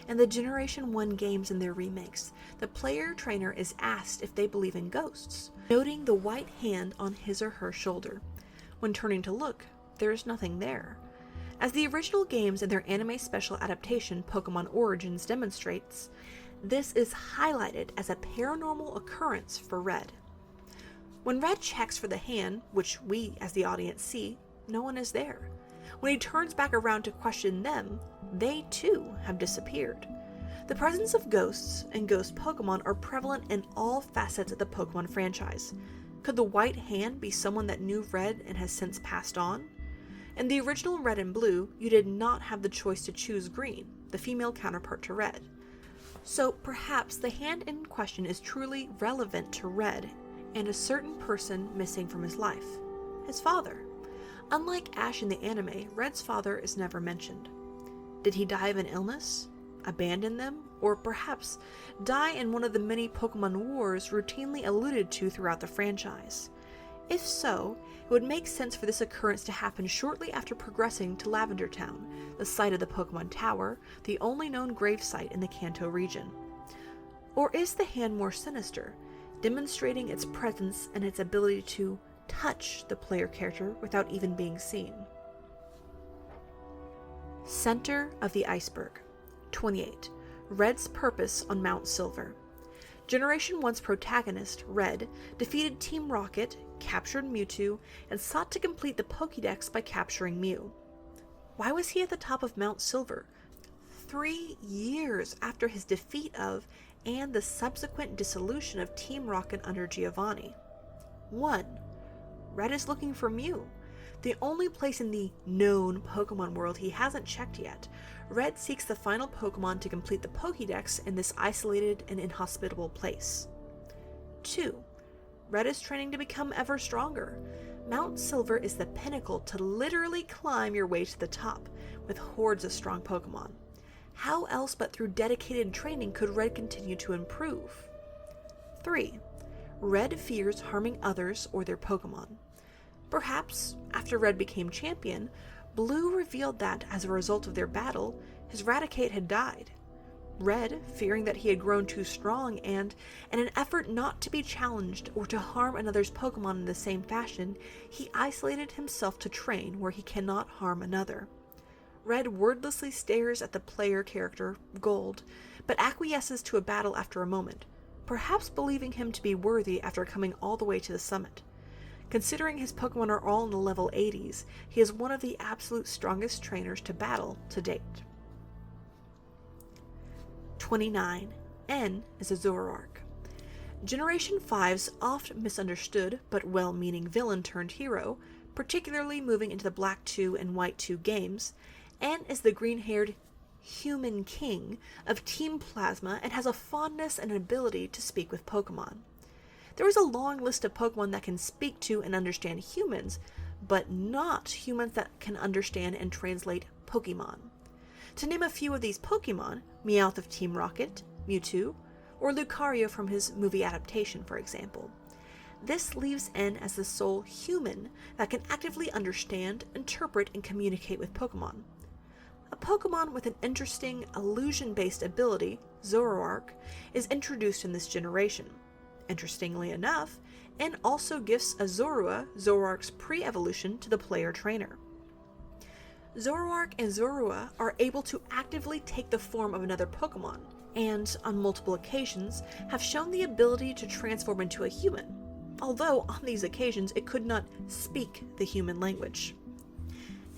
In the Generation 1 games and their remakes, the player-trainer is asked if they believe in ghosts, noting the white hand on his or her shoulder. When turning to look, there is nothing there. As the original games and their anime special adaptation, Pokemon Origins, demonstrates, this is highlighted as a paranormal occurrence for Red. When Red checks for the hand, which we as the audience see, no one is there. When he turns back around to question them, they too have disappeared. The presence of ghosts and ghost Pokemon are prevalent in all facets of the Pokemon franchise. Could the white hand be someone that knew Red and has since passed on? In the original Red and Blue, you did not have the choice to choose Green, the female counterpart to Red. So perhaps the hand in question is truly relevant to Red and a certain person missing from his life: his father. Unlike Ash in the anime, Red's father is never mentioned. Did he die of an illness, abandon them, or perhaps die in one of the many Pokemon Wars routinely alluded to throughout the franchise? If so, it would make sense for this occurrence to happen shortly after progressing to Lavender Town, the site of the Pokemon Tower, the only known grave site in the Kanto region. Or is the hand more sinister, demonstrating its presence and its ability to touch the player character without even being seen? Center of the Iceberg. 28. Red's purpose on Mount Silver. Generation 1's protagonist, Red, defeated Team Rocket, captured Mewtwo, and sought to complete the Pokédex by capturing Mew. Why was he at the top of Mount Silver, 3 years after his defeat of and the subsequent dissolution of Team Rocket under Giovanni? 1. Red is looking for Mew, the only place in the known Pokemon world he hasn't checked yet. Red seeks the final Pokemon to complete the Pokédex in this isolated and inhospitable place. 2. Red is training to become ever stronger. Mount Silver is the pinnacle to literally climb your way to the top, with hordes of strong Pokemon. How else but through dedicated training could Red continue to improve? 3. Red fears harming others or their Pokemon. Perhaps, after Red became champion, Blue revealed that, as a result of their battle, his Raticate had died. Red, fearing that he had grown too strong and, in an effort not to be challenged or to harm another's Pokemon in the same fashion, he isolated himself to train where he cannot harm another. Red wordlessly stares at the player character, Gold, but acquiesces to a battle after a moment, perhaps believing him to be worthy after coming all the way to the summit. Considering his Pokemon are all in the level 80s, he is one of the absolute strongest trainers to battle to date. 29. N is a Zoroark. Generation 5's oft misunderstood but well-meaning villain turned hero, particularly moving into the Black 2 and White 2 games, and is the green-haired human king of Team Plasma and has a fondness and an ability to speak with Pokemon. There is a long list of Pokemon that can speak to and understand humans, but not humans that can understand and translate Pokemon. To name a few of these Pokemon, Meowth of Team Rocket, Mewtwo, or Lucario from his movie adaptation, for example. This leaves N as the sole human that can actively understand, interpret, and communicate with Pokemon. A Pokemon with an interesting illusion-based ability, Zoroark, is introduced in this generation. Interestingly enough, N also gifts a Zorua, Zoroark's pre-evolution, to the player trainer. Zoroark and Zorua are able to actively take the form of another Pokemon, and, on multiple occasions, have shown the ability to transform into a human, although on these occasions it could not speak the human language.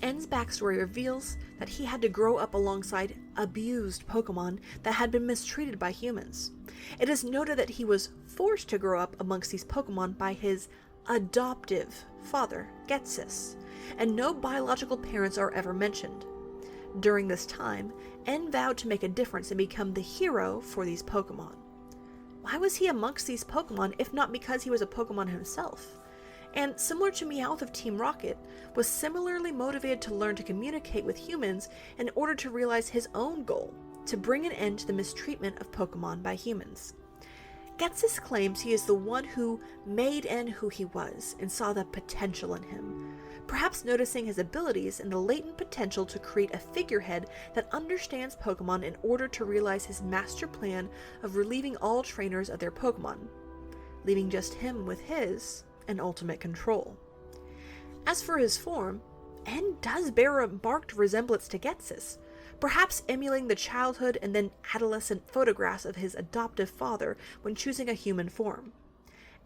N's backstory reveals that he had to grow up alongside abused Pokemon that had been mistreated by humans. It is noted that he was forced to grow up amongst these Pokemon by his adoptive father, Ghetsis, and no biological parents are ever mentioned. During this time, N vowed to make a difference and become the hero for these Pokemon. Why was he amongst these Pokemon if not because he was a Pokemon himself? And similar to Meowth of Team Rocket, was similarly motivated to learn to communicate with humans in order to realize his own goal, to bring an end to the mistreatment of Pokemon by humans. Ghetsis claims he is the one who made N who he was and saw the potential in him, perhaps noticing his abilities and the latent potential to create a figurehead that understands Pokemon in order to realize his master plan of relieving all trainers of their Pokemon, leaving just him with his and ultimate control. As for his form, N does bear a marked resemblance to Ghetsis, perhaps emulating the childhood and then adolescent photographs of his adoptive father when choosing a human form.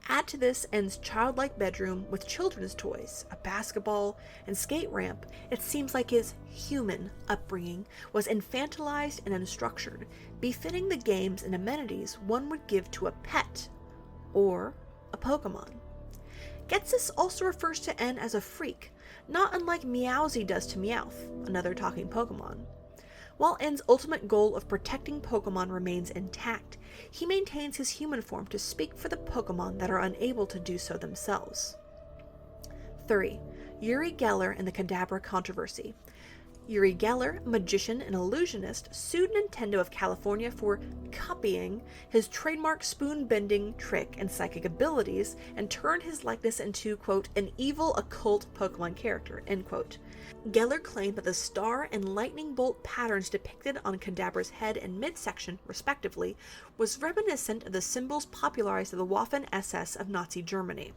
Add to this N's childlike bedroom with children's toys, a basketball, and skate ramp, it seems like his human upbringing was infantilized and unstructured, befitting the games and amenities one would give to a pet, or a Pokemon. Ghetsis also refers to N as a freak, not unlike Meowsy does to Meowth, another talking Pokemon. While N's ultimate goal of protecting Pokemon remains intact, he maintains his human form to speak for the Pokemon that are unable to do so themselves. 3. Uri Geller and the Kadabra controversy. Uri Geller, a magician and illusionist, sued Nintendo of California for copying his trademark spoon-bending trick and psychic abilities and turned his likeness into, quote, an evil occult Pokemon character, end quote. Geller claimed that the star and lightning bolt patterns depicted on Kadabra's head and midsection, respectively, was reminiscent of the symbols popularized of the Waffen-SS of Nazi Germany.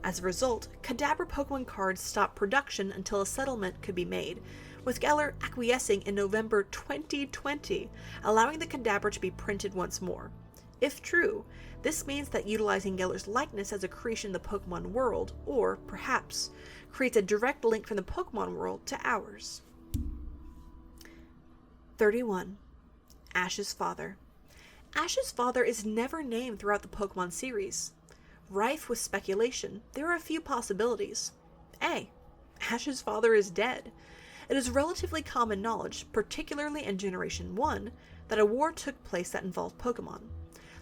As a result, Kadabra Pokemon cards stopped production until a settlement could be made, with Geller acquiescing in November 2020, allowing the Kadabra to be printed once more. If true, this means that utilizing Geller's likeness as a creation of the Pokemon world, or, perhaps, creates a direct link from the Pokemon world to ours. 31. Ash's father. Ash's father is never named throughout the Pokemon series. Rife with speculation, there are a few possibilities. A. Ash's father is dead. It is relatively common knowledge, particularly in Generation 1, that a war took place that involved Pokemon.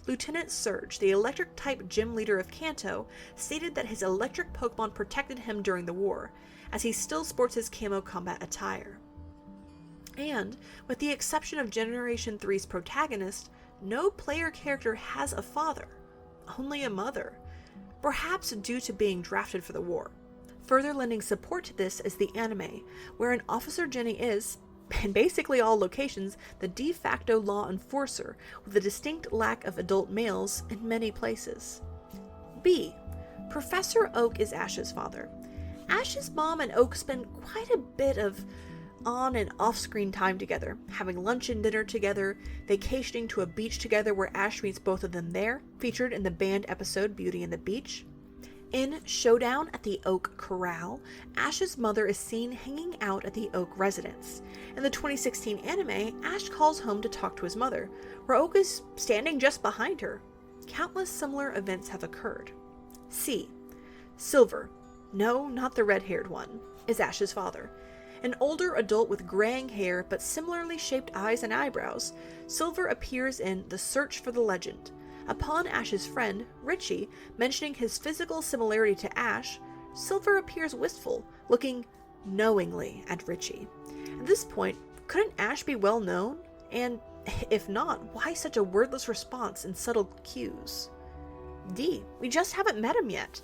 Lieutenant Surge, the electric-type gym leader of Kanto, stated that his electric Pokemon protected him during the war, as he still sports his camo combat attire. And, with the exception of Generation 3's protagonist, no player character has a father, only a mother, perhaps due to being drafted for the war. Further lending support to this is the anime, wherein Officer Jenny is, in basically all locations, the de facto law enforcer, with a distinct lack of adult males in many places. B. Professor Oak is Ash's father. Ash's mom and Oak spend quite a bit of on and off-screen time together, having lunch and dinner together, vacationing to a beach together where Ash meets both of them there, featured in the banned episode Beauty and the Beach. In Showdown at the Oak Corral, Ash's mother is seen hanging out at the Oak residence. In the 2016 anime, Ash calls home to talk to his mother, where Oak is standing just behind her. countless similar events have occurred. C. Silver, no, not the red-haired one, is Ash's father. An older adult with graying hair but similarly shaped eyes and eyebrows, Silver appears in The Search for the Legend. Upon Ash's friend, Richie, mentioning his physical similarity to Ash, Silver appears wistful, looking knowingly at Richie. At this point, couldn't Ash be well known? And if not, why such a wordless response and subtle cues? D. We just haven't met him yet.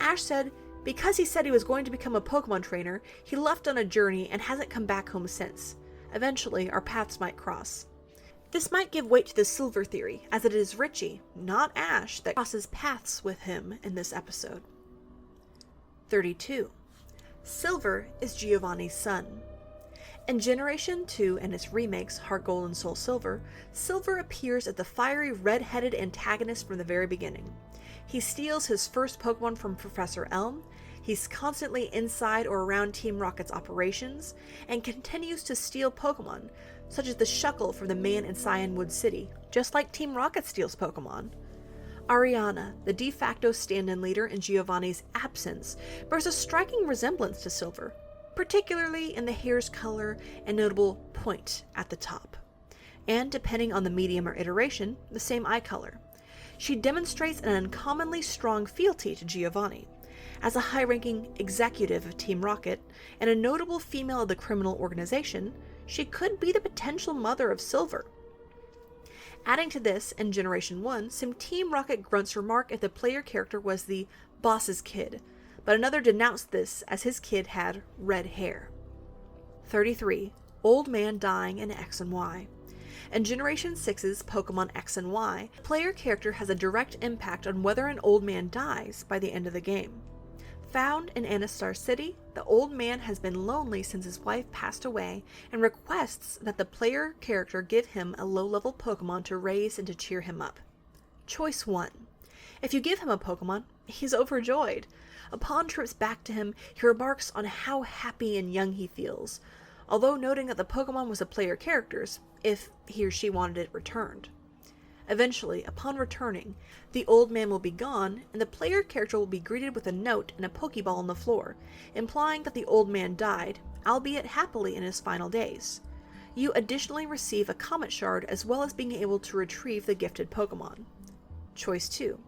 Ash said, because he said he was going to become a Pokemon trainer, he left on a journey and hasn't come back home since. Eventually, our paths might cross. This might give weight to the Silver theory, as it is Richie, not Ash, that crosses paths with him in this episode. 32. Silver is Giovanni's son. In Generation 2 and its remakes, Heart Gold and Soul Silver, Silver appears as the fiery red-headed antagonist from the very beginning. He steals his first Pokemon from Professor Elm, he's constantly inside or around Team Rocket's operations, and continues to steal Pokemon, such as the Shuckle from the man in Cyanwood City, just like Team Rocket steals Pokemon. Ariana, the de facto stand-in leader in Giovanni's absence, bears a striking resemblance to Silver, particularly in the hair's color and notable point at the top, and depending on the medium or iteration, the same eye color. She demonstrates an uncommonly strong fealty to Giovanni. As a high-ranking executive of Team Rocket and a notable female of the criminal organization, she could be the potential mother of Silver. Adding to this, in Generation 1, some Team Rocket grunts remark if the player character was the boss's kid, but another denounced this as his kid had red hair. 33. Old Man dying in X and Y. In Generation 6's Pokemon X and Y, the player character has a direct impact on whether an old man dies by the end of the game. Found in Anastar City, the old man has been lonely since his wife passed away and requests that the player character give him a low-level Pokemon to raise and to cheer him up. Choice 1. If you give him a Pokemon, he's overjoyed. Upon trips back to him, he remarks on how happy and young he feels, although noting that the Pokemon was a player character's, if he or she wanted it returned. Eventually, upon returning, the old man will be gone, and the player character will be greeted with a note and a Pokeball on the floor, implying that the old man died, albeit happily in his final days. You additionally receive a Comet Shard as well as being able to retrieve the gifted Pokemon. Choice 2.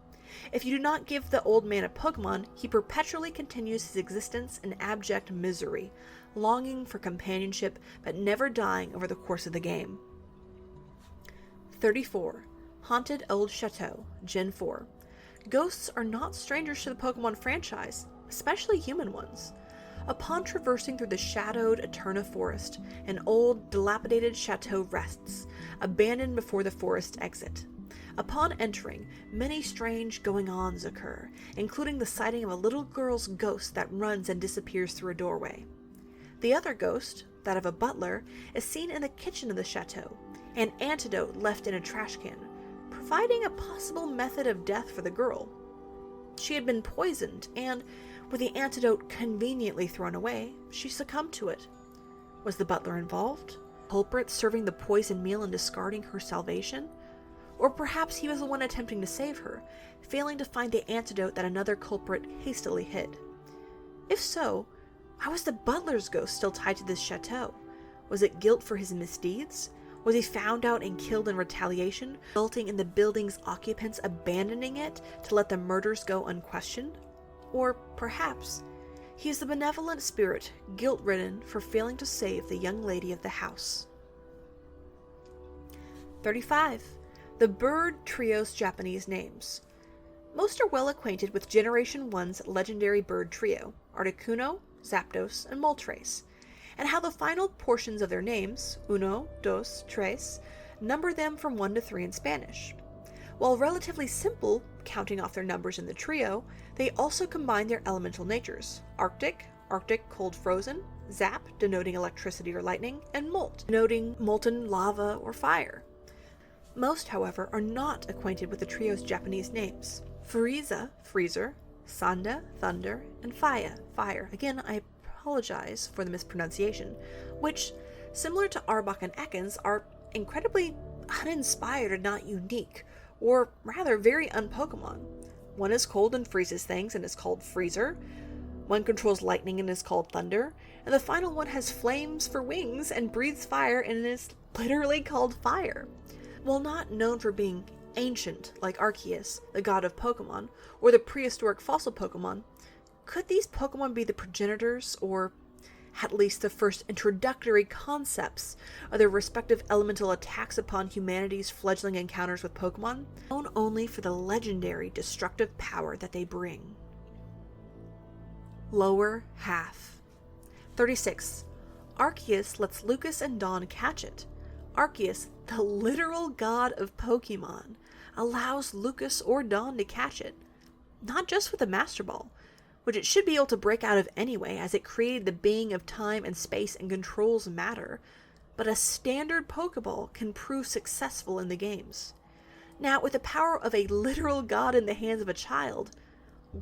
If you do not give the old man a Pokemon, he perpetually continues his existence in abject misery, longing for companionship but never dying over the course of the game. 34. Haunted Old Chateau, Gen 4. Ghosts are not strangers to the Pokemon franchise, especially human ones. Upon traversing through the shadowed Eterna Forest, an old, dilapidated chateau rests, abandoned before the forest exit. Upon entering, many strange going-ons occur, including the sighting of a little girl's ghost that runs and disappears through a doorway. The other ghost, that of a butler, is seen in the kitchen of the chateau, an antidote left in a trash can, providing a possible method of death for the girl. She had been poisoned, and, with the antidote conveniently thrown away, she succumbed to it. Was the butler involved? Culprit serving the poisoned meal and discarding her salvation? Or perhaps he was the one attempting to save her, failing to find the antidote that another culprit hastily hid. If so, why was the butler's ghost still tied to this chateau? Was it guilt for his misdeeds? Was he found out and killed in retaliation, resulting in the building's occupants abandoning it to let the murders go unquestioned? Or perhaps he is the benevolent spirit, guilt-ridden for failing to save the young lady of the house. 35. The Bird Trio's Japanese names. Most are well acquainted with Generation 1's legendary bird trio, Articuno, Zapdos, and Moltres, and how the final portions of their names, uno, dos, tres, number them from 1 to 3 in Spanish. While relatively simple, counting off their numbers in the trio, they also combine their elemental natures, Arctic, Arctic cold frozen, Zap, denoting electricity or lightning, and Molt, denoting molten lava or fire. Most, however, are not acquainted with the trio's Japanese names. Frieza, freezer, Sanda, thunder, and Faya, fire. Again, I apologize for the mispronunciation, which, similar to Arbok and Ekans, are incredibly uninspired and not unique, or rather very un-Pokemon. One is cold and freezes things and is called Freezer. One controls lightning and is called Thunder. And the final one has flames for wings and breathes fire and is literally called Fire. While not known for being ancient like Arceus, the god of Pokemon, or the prehistoric fossil Pokemon, could these Pokemon be the progenitors, or at least the first introductory concepts of their respective elemental attacks upon humanity's fledgling encounters with Pokemon, known only for the legendary destructive power that they bring? Lower half. 36. Arceus lets Lucas and Dawn catch it. Arceus, the literal god of Pokemon, allows Lucas or Dawn to catch it. Not just with a Master Ball, which it should be able to break out of anyway, as it created the being of time and space and controls matter, but a standard Pokeball can prove successful in the games. Now, with the power of a literal god in the hands of a child,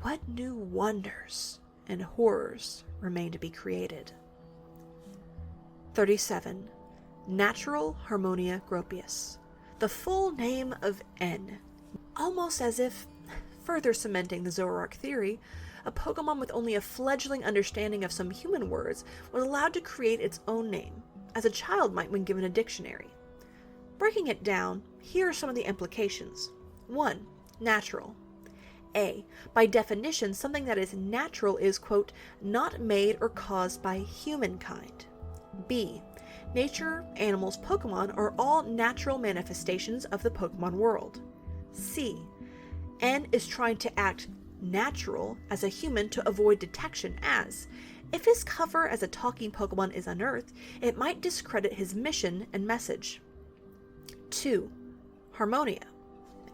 what new wonders and horrors remain to be created? 37. Natural Harmonia Gropius. The full name of N. Almost as if, further cementing the Zoroark theory, a Pokemon with only a fledgling understanding of some human words was allowed to create its own name, as a child might when given a dictionary. Breaking it down, here are some of the implications. 1. Natural. A. By definition, something that is natural is, quote, not made or caused by humankind. B. Nature, animals, Pokemon are all natural manifestations of the Pokemon world. C. N is trying to act natural as a human to avoid detection, as, if his cover as a talking Pokemon is unearthed, it might discredit his mission and message. 2. Harmonia.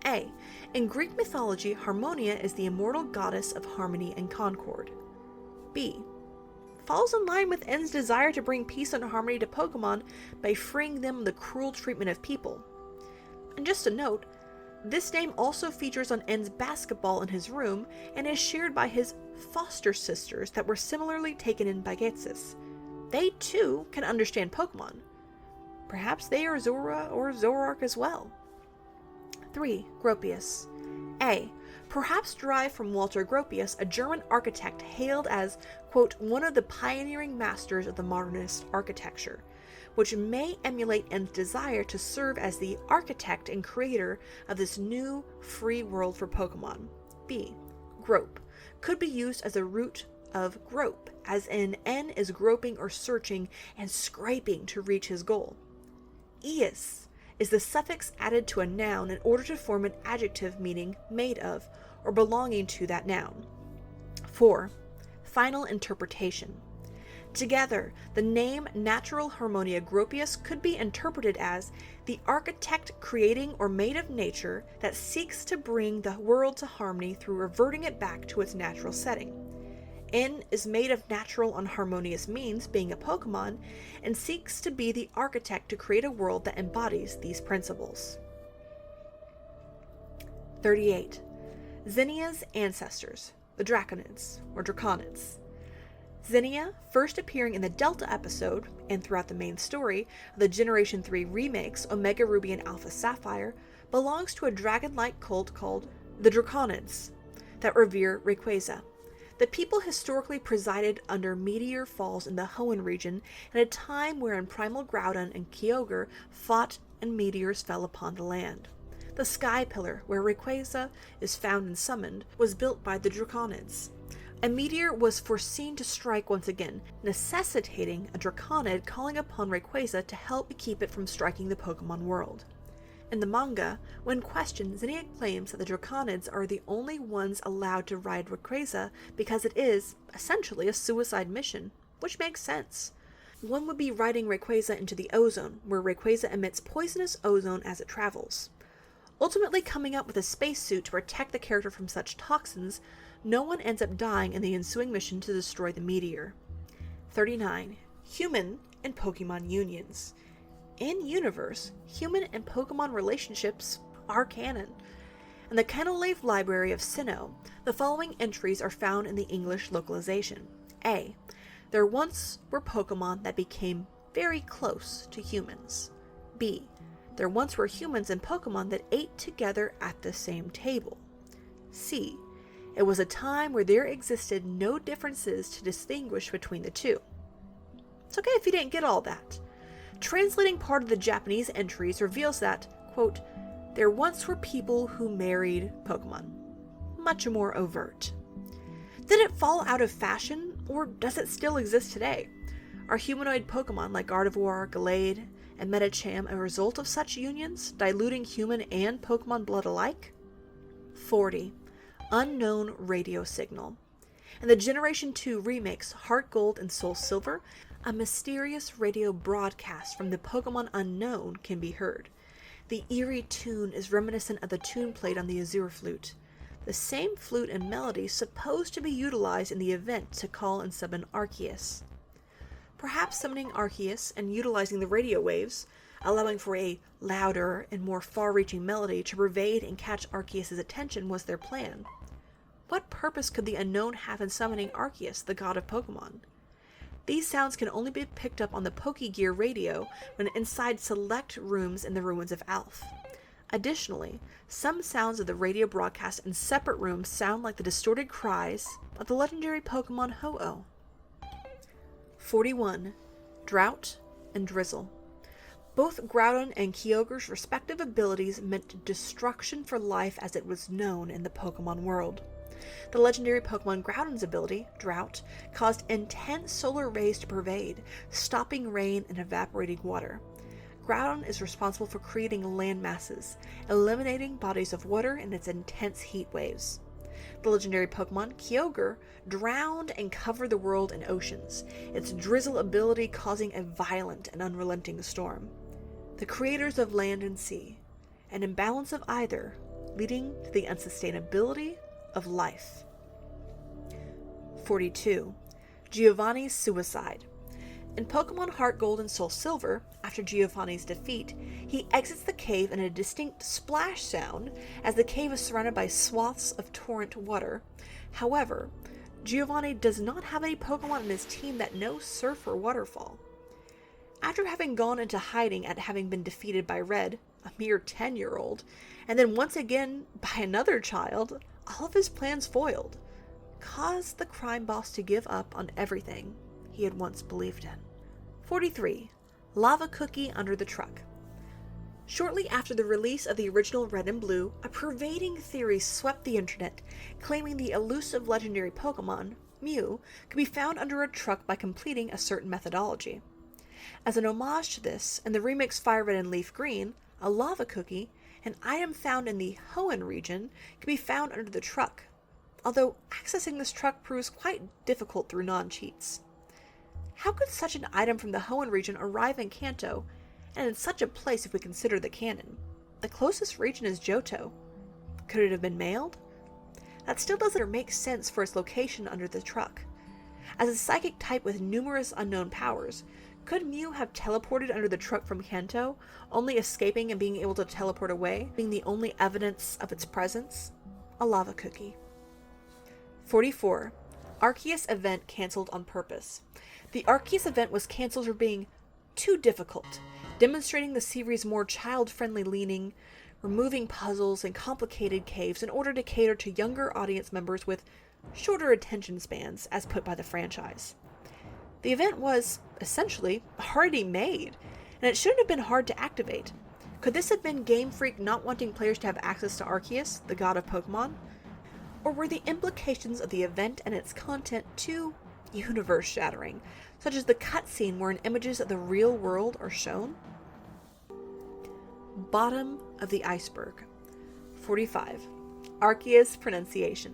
A. In Greek mythology, Harmonia is the immortal goddess of harmony and concord. B. Falls in line with N's desire to bring peace and harmony to Pokemon by freeing them from the cruel treatment of people. And just a note, this name also features on N's basketball in his room and is shared by his foster sisters that were similarly taken in by Getsis. They too can understand Pokemon. Perhaps they are Zora or Zoroark as well. 3. Gropius. A. Perhaps derived from Walter Gropius, a German architect hailed as, quote, one of the pioneering masters of the modernist architecture, which may emulate N's desire to serve as the architect and creator of this new, free world for Pokemon. B. Grope. Could be used as a root of grope, as in N is groping or searching and scraping to reach his goal. Eus is the suffix added to a noun in order to form an adjective meaning made of or belonging to that noun. 4. Final interpretation. Together, the name Natural Harmonia Gropius could be interpreted as the architect creating or made of nature that seeks to bring the world to harmony through reverting it back to its natural setting. N is made of natural and harmonious means, being a Pokemon, and seeks to be the architect to create a world that embodies these principles. 38. Zinnia's ancestors, the Draconids, or Draconids. Zinnia, first appearing in the Delta episode, and throughout the main story of the Generation 3 remakes Omega Ruby and Alpha Sapphire, belongs to a dragon-like cult called the Draconids, that revere Rayquaza. The people historically presided under meteor falls in the Hoenn region at a time wherein Primal Groudon and Kyogre fought and meteors fell upon the land. The Sky Pillar, where Rayquaza is found and summoned, was built by the Draconids. A meteor was foreseen to strike once again, necessitating a Draconid calling upon Rayquaza to help keep it from striking the Pokemon world. In the manga, when questioned, Zinnia claims that the Draconids are the only ones allowed to ride Rayquaza because it is, essentially, a suicide mission, which makes sense. One would be riding Rayquaza into the ozone, where Rayquaza emits poisonous ozone as it travels. Ultimately coming up with a spacesuit to protect the character from such toxins, no one ends up dying in the ensuing mission to destroy the meteor. 39. Human and Pokemon unions. In-universe, human and Pokemon relationships are canon. In the Kennelave Library of Sinnoh, the following entries are found in the English localization. A. There once were Pokemon that became very close to humans. B. There once were humans and Pokemon that ate together at the same table. C. It was a time where there existed no differences to distinguish between the two. It's okay if you didn't get all that. Translating part of the Japanese entries reveals that, quote, there once were people who married Pokemon. Much more overt. Did it fall out of fashion, or does it still exist today? Are humanoid Pokemon like Gardevoir, Gallade, and Medicham a result of such unions, diluting human and Pokemon blood alike? 40. Unknown radio signal. In the Generation 2 remakes Heart Gold and Soul Silver, a mysterious radio broadcast from the Pokemon Unknown can be heard. The eerie tune is reminiscent of the tune played on the Azure Flute, the same flute and melody supposed to be utilized in the event to call and summon Arceus. Perhaps summoning Arceus and utilizing the radio waves, allowing for a louder and more far-reaching melody to pervade and catch Arceus' attention was their plan. What purpose could the Unknown have in summoning Arceus, the god of Pokemon? These sounds can only be picked up on the Pokegear radio when inside select rooms in the ruins of Alph. Additionally, some sounds of the radio broadcast in separate rooms sound like the distorted cries of the legendary Pokemon Ho-Oh. 41. Drought and Drizzle. Both Groudon and Kyogre's respective abilities meant destruction for life as it was known in the Pokemon world. The legendary Pokemon Groudon's ability, Drought, caused intense solar rays to pervade, stopping rain and evaporating water. Groudon is responsible for creating land masses, eliminating bodies of water in its intense heat waves. The legendary Pokemon Kyogre drowned and covered the world in oceans, its drizzle ability causing a violent and unrelenting storm. The creators of land and sea, an imbalance of either, leading to the unsustainability of life. 42. Giovanni's suicide. In Pokemon Heart Gold and Soul Silver, after Giovanni's defeat, he exits the cave in a distinct splash sound as the cave is surrounded by swaths of torrent water. However, Giovanni does not have any Pokemon in his team that know Surf or Waterfall. After having gone into hiding at having been defeated by Red, a mere 10-year-old, and then once again by another child, all of his plans foiled, caused the crime boss to give up on everything he had once believed in. 43. Lava Cookie under the truck. Shortly after the release of the original Red and Blue, a pervading theory swept the internet, claiming the elusive legendary Pokemon, Mew, could be found under a truck by completing a certain methodology. As an homage to this, in the remakes Fire Red and Leaf Green, a lava cookie, an item found in the Hoenn region, can be found under the truck, although accessing this truck proves quite difficult through non-cheats. How could such an item from the Hoenn region arrive in Kanto, and in such a place if we consider the canon? The closest region is Johto. Could it have been mailed? That still doesn't make sense for its location under the truck. As a psychic type with numerous unknown powers, could Mew have teleported under the truck from Kanto, only escaping and being able to teleport away, being the only evidence of its presence? A lava cookie. 44. Arceus event cancelled on purpose. The Arceus event was cancelled for being too difficult, demonstrating the series' more child-friendly leaning, removing puzzles and complicated caves in order to cater to younger audience members with shorter attention spans, as put by the franchise. The event was, essentially, already made, and it shouldn't have been hard to activate. Could this have been Game Freak not wanting players to have access to Arceus, the god of Pokemon? Or were the implications of the event and its content too universe-shattering, such as the cutscene wherein images of the real world are shown? Bottom of the iceberg. 45. Arceus pronunciation.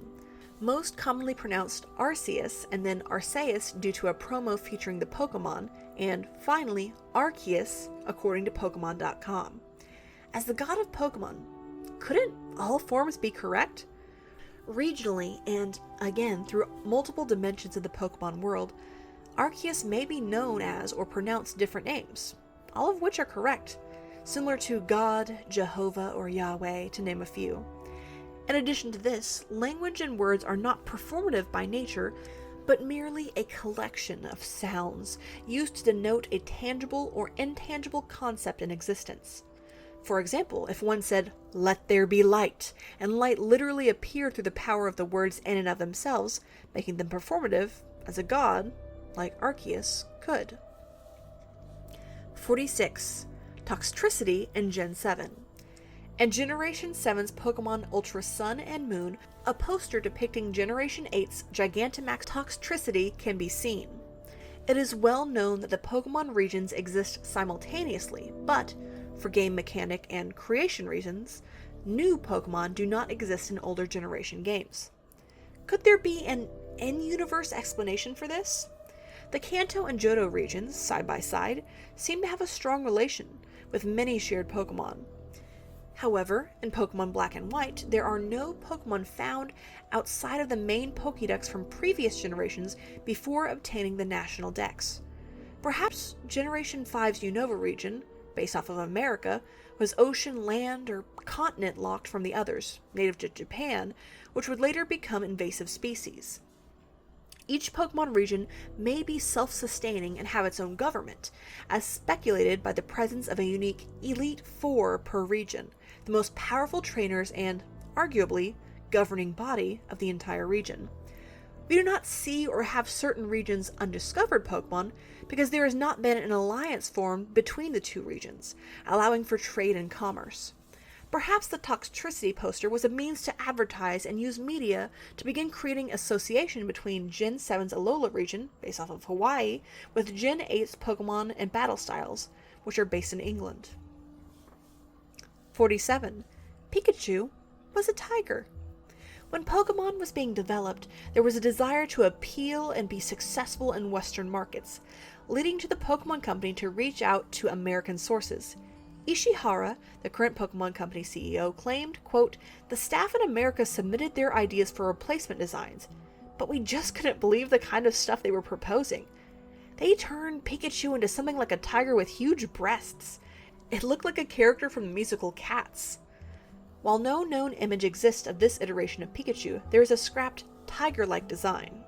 Most commonly pronounced Arceus and then Arceus due to a promo featuring the Pokemon, and finally Arceus according to Pokemon.com. As the god of Pokemon, couldn't all forms be correct? Regionally, and again through multiple dimensions of the Pokemon world, Arceus may be known as or pronounced different names, all of which are correct, similar to God, Jehovah, or Yahweh, to name a few. In addition to this, language and words are not performative by nature, but merely a collection of sounds used to denote a tangible or intangible concept in existence. For example, if one said, "Let there be light," and light literally appeared through the power of the words in and of themselves, making them performative, as a god, like Arceus, could. 46. Toxtricity in Gen 7. In Generation 7's Pokemon Ultra Sun and Moon, a poster depicting Generation 8's Gigantamax Toxtricity can be seen. It is well known that the Pokemon regions exist simultaneously, but, for game mechanic and creation reasons, new Pokemon do not exist in older generation games. Could there be an in-universe explanation for this? The Kanto and Johto regions, side by side, seem to have a strong relation, with many shared Pokemon. However, in Pokemon Black and White, there are no Pokemon found outside of the main Pokédex from previous generations before obtaining the National Dex. Perhaps Generation 5's Unova region, based off of America, was ocean, land, or continent locked from the others, native to Japan, which would later become invasive species. Each Pokemon region may be self-sustaining and have its own government, as speculated by the presence of a unique Elite Four per region, the most powerful trainers and, arguably, governing body of the entire region. We do not see or have certain regions' undiscovered Pokemon because there has not been an alliance formed between the two regions, allowing for trade and commerce. Perhaps the Toxtricity poster was a means to advertise and use media to begin creating association between Gen 7's Alola region, based off of Hawaii, with Gen 8's Pokemon and battle styles, which are based in England. 47. Pikachu was a tiger. When Pokemon was being developed, there was a desire to appeal and be successful in Western markets, leading to the Pokemon Company to reach out to American sources. Ishihara, the current Pokemon Company CEO, claimed, quote, "The staff in America submitted their ideas for replacement designs, but we just couldn't believe the kind of stuff they were proposing. They turned Pikachu into something like a tiger with huge breasts. It looked like a character from the musical Cats." While no known image exists of this iteration of Pikachu, there is a scrapped tiger-like design.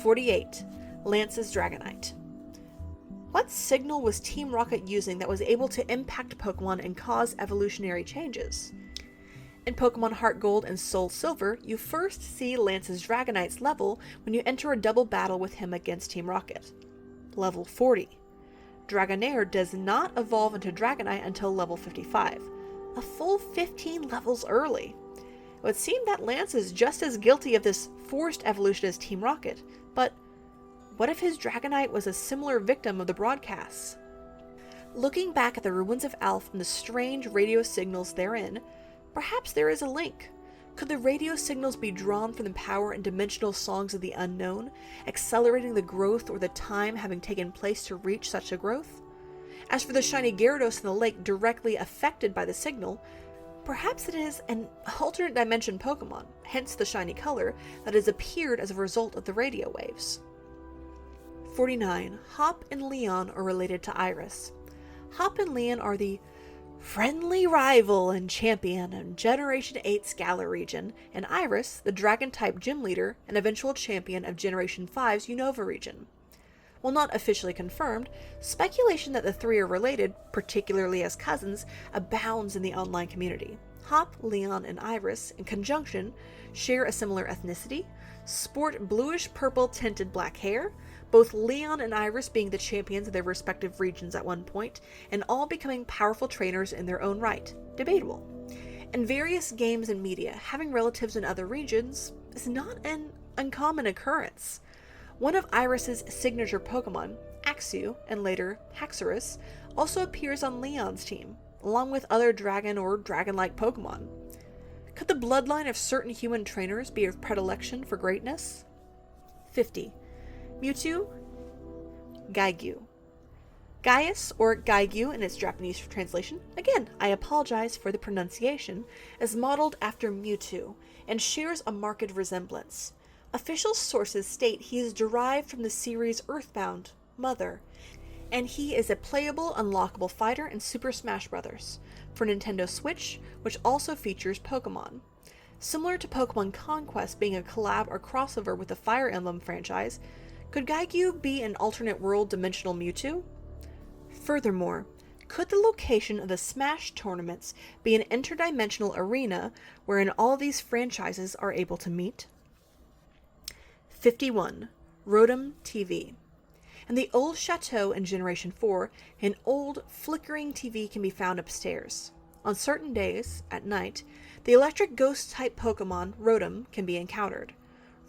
48. Lance's Dragonite. What signal was Team Rocket using that was able to impact Pokemon and cause evolutionary changes? In Pokemon Heart Gold and Soul Silver, you first see Lance's Dragonite's level when you enter a double battle with him against Team Rocket. Level 40. Dragonair does not evolve into Dragonite until level 55, a full 15 levels early. It would seem that Lance is just as guilty of this forced evolution as Team Rocket, but what if his Dragonite was a similar victim of the broadcasts? Looking back at the ruins of Alph and the strange radio signals therein, perhaps there is a link. Could the radio signals be drawn from the power and dimensional songs of the unknown, accelerating the growth or the time having taken place to reach such a growth? As for the shiny Gyarados in the lake directly affected by the signal, perhaps it is an alternate dimension Pokemon, hence the shiny color, that has appeared as a result of the radio waves. 49. Hop and Leon are related to Iris. Hop and Leon are the friendly rival and champion in Generation 8's Galar region, and Iris, the Dragon-type gym leader and eventual champion of Generation 5's Unova region. While not officially confirmed, speculation that the three are related, particularly as cousins, abounds in the online community. Hop, Leon, and Iris, in conjunction, share a similar ethnicity, sport bluish-purple tinted black hair, both Leon and Iris being the champions of their respective regions at one point, and all becoming powerful trainers in their own right. Debatable. In various games and media, having relatives in other regions is not an uncommon occurrence. One of Iris's signature Pokemon, Axew, and later Haxorus, also appears on Leon's team, along with other dragon or dragon-like Pokemon. Could the bloodline of certain human trainers be of predilection for greatness? 50. Mewtwo, Gaigyu. Gaius, or Gaigyu in its Japanese translation, again, I apologize for the pronunciation, is modeled after Mewtwo and shares a marked resemblance. Official sources state he is derived from the series Earthbound, Mother, and he is a playable, unlockable fighter in Super Smash Bros. For Nintendo Switch, which also features Pokemon. Similar to Pokemon Conquest being a collab or crossover with the Fire Emblem franchise, could Gaigyu be an alternate world dimensional Mewtwo? Furthermore, Could the location of the Smash tournaments be an interdimensional arena wherein all these franchises are able to meet? 51. Rotom TV. In the old chateau in Generation 4, an old, flickering TV can be found upstairs. On certain days, at night, the electric ghost-type Pokemon, Rotom, can be encountered.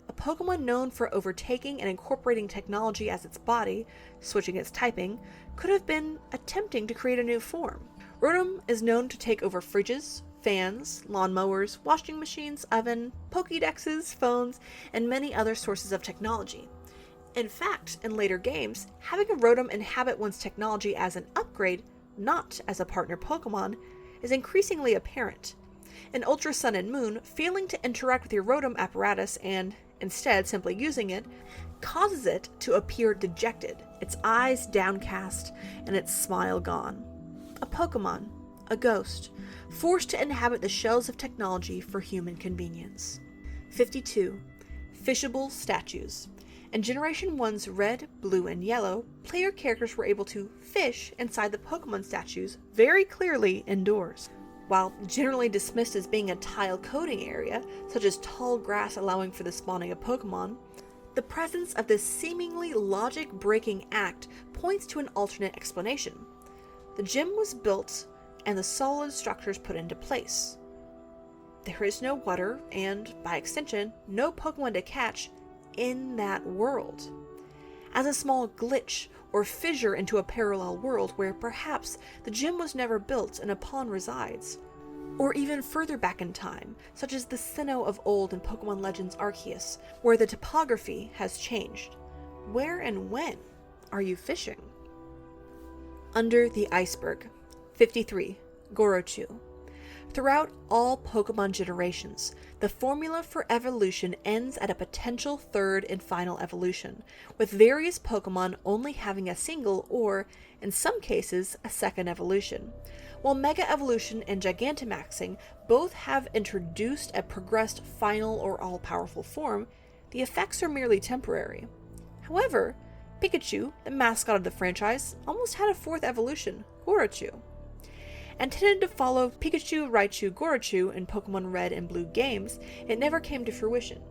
A Pokemon known for overtaking and incorporating technology as its body, switching its typing, could have been attempting to create a new form. Rotom is known to take over fridges, fans, lawnmowers, washing machines, oven, Pokédexes, phones, and many other sources of technology. In fact, in later games, having a Rotom inhabit one's technology as an upgrade, not as a partner Pokemon, is increasingly apparent. In Ultra Sun and Moon, failing to interact with your Rotom apparatus and, instead, simply using it, causes it to appear dejected, its eyes downcast, and its smile gone. A Pokemon, a ghost, forced to inhabit the shells of technology for human convenience. 52. Fishable statues. In Generation 1's Red, Blue, and Yellow, player characters were able to fish inside the Pokemon statues very clearly indoors. While generally dismissed as being a tile coating area, such as tall grass allowing for the spawning of Pokemon, the presence of this seemingly logic-breaking act points to an alternate explanation. The gym was built and the solid structures put into place. There is no water and, by extension, no Pokemon to catch in that world. As a small glitch or fissure into a parallel world where perhaps the gym was never built and a pond resides, or even further back in time, such as the Sinnoh of old in Pokemon Legends Arceus, where the topography has changed. Where and when are you fishing? Under the Iceberg. 53. Gorochu. Throughout all Pokemon generations, the formula for evolution ends at a potential third and final evolution, with various Pokemon only having a single or, in some cases, a second evolution. While Mega Evolution and Gigantamaxing both have introduced a progressed final or all-powerful form, the effects are merely temporary. However, Pikachu, the mascot of the franchise, almost had a fourth evolution, Gorochu. Intended to follow Pikachu, Raichu, Gorochu in Pokemon Red and Blue games, it never came to fruition.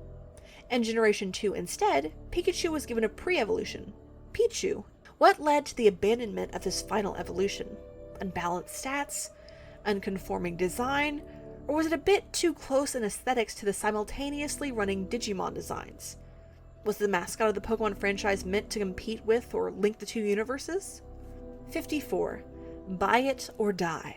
In Generation 2 instead, Pikachu was given a pre-evolution, Pichu. What led to the abandonment of this final evolution? Unbalanced stats? Unconforming design? Or was it a bit too close in aesthetics to the simultaneously running Digimon designs? Was the mascot of the Pokemon franchise meant to compete with or link the two universes? 54. Buy it or die.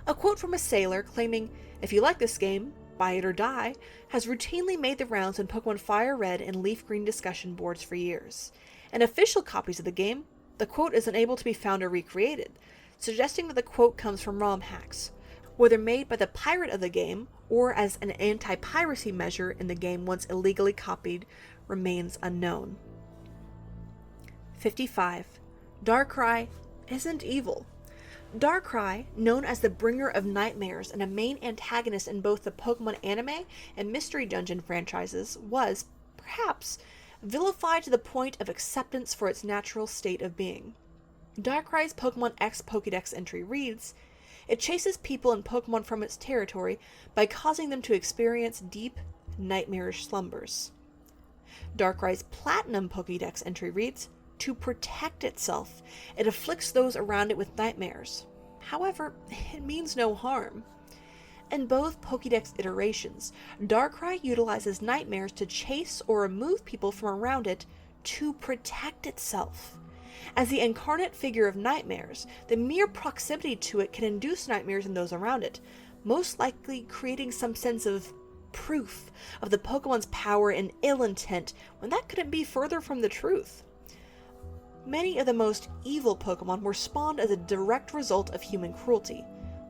A quote from a sailor claiming, "If you like this game, buy it or die," has routinely made the rounds in Pokemon Fire Red and Leaf Green discussion boards for years. In official copies of the game, the quote is unable to be found or recreated, suggesting that the quote comes from ROM hacks, whether made by the pirate of the game or as an anti-piracy measure in the game once illegally copied remains unknown. 55. Darkrai isn't evil. Darkrai, known as the bringer of nightmares and a main antagonist in both the Pokemon anime and Mystery Dungeon franchises, was, perhaps, vilified to the point of acceptance for its natural state of being. Darkrai's Pokemon X Pokédex entry reads, "It chases people and Pokemon from its territory by causing them to experience deep, nightmarish slumbers." Darkrai's Platinum Pokédex entry reads, "To protect itself, it afflicts those around it with nightmares. However, it means no harm." In both Pokédex iterations, Darkrai utilizes nightmares to chase or remove people from around it to protect itself. As the incarnate figure of nightmares, the mere proximity to it can induce nightmares in those around it, most likely creating some sense of proof of the Pokemon's power and ill intent when that couldn't be further from the truth. Many of the most evil Pokemon were spawned as a direct result of human cruelty.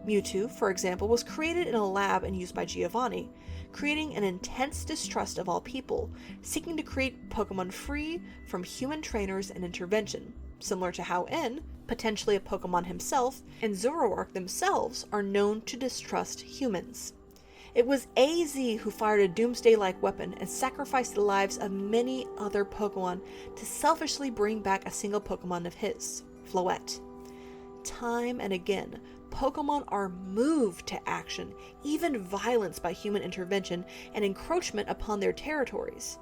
Mewtwo, for example, was created in a lab and used by Giovanni, creating an intense distrust of all people, seeking to create Pokemon free from human trainers and intervention, similar to how N, potentially a Pokemon himself, and Zoroark themselves are known to distrust humans. It was AZ who fired a doomsday-like weapon and sacrificed the lives of many other Pokemon to selfishly bring back a single Pokemon of his, Floette. Time and again, Pokemon are moved to action, even violence by human intervention and encroachment upon their territories.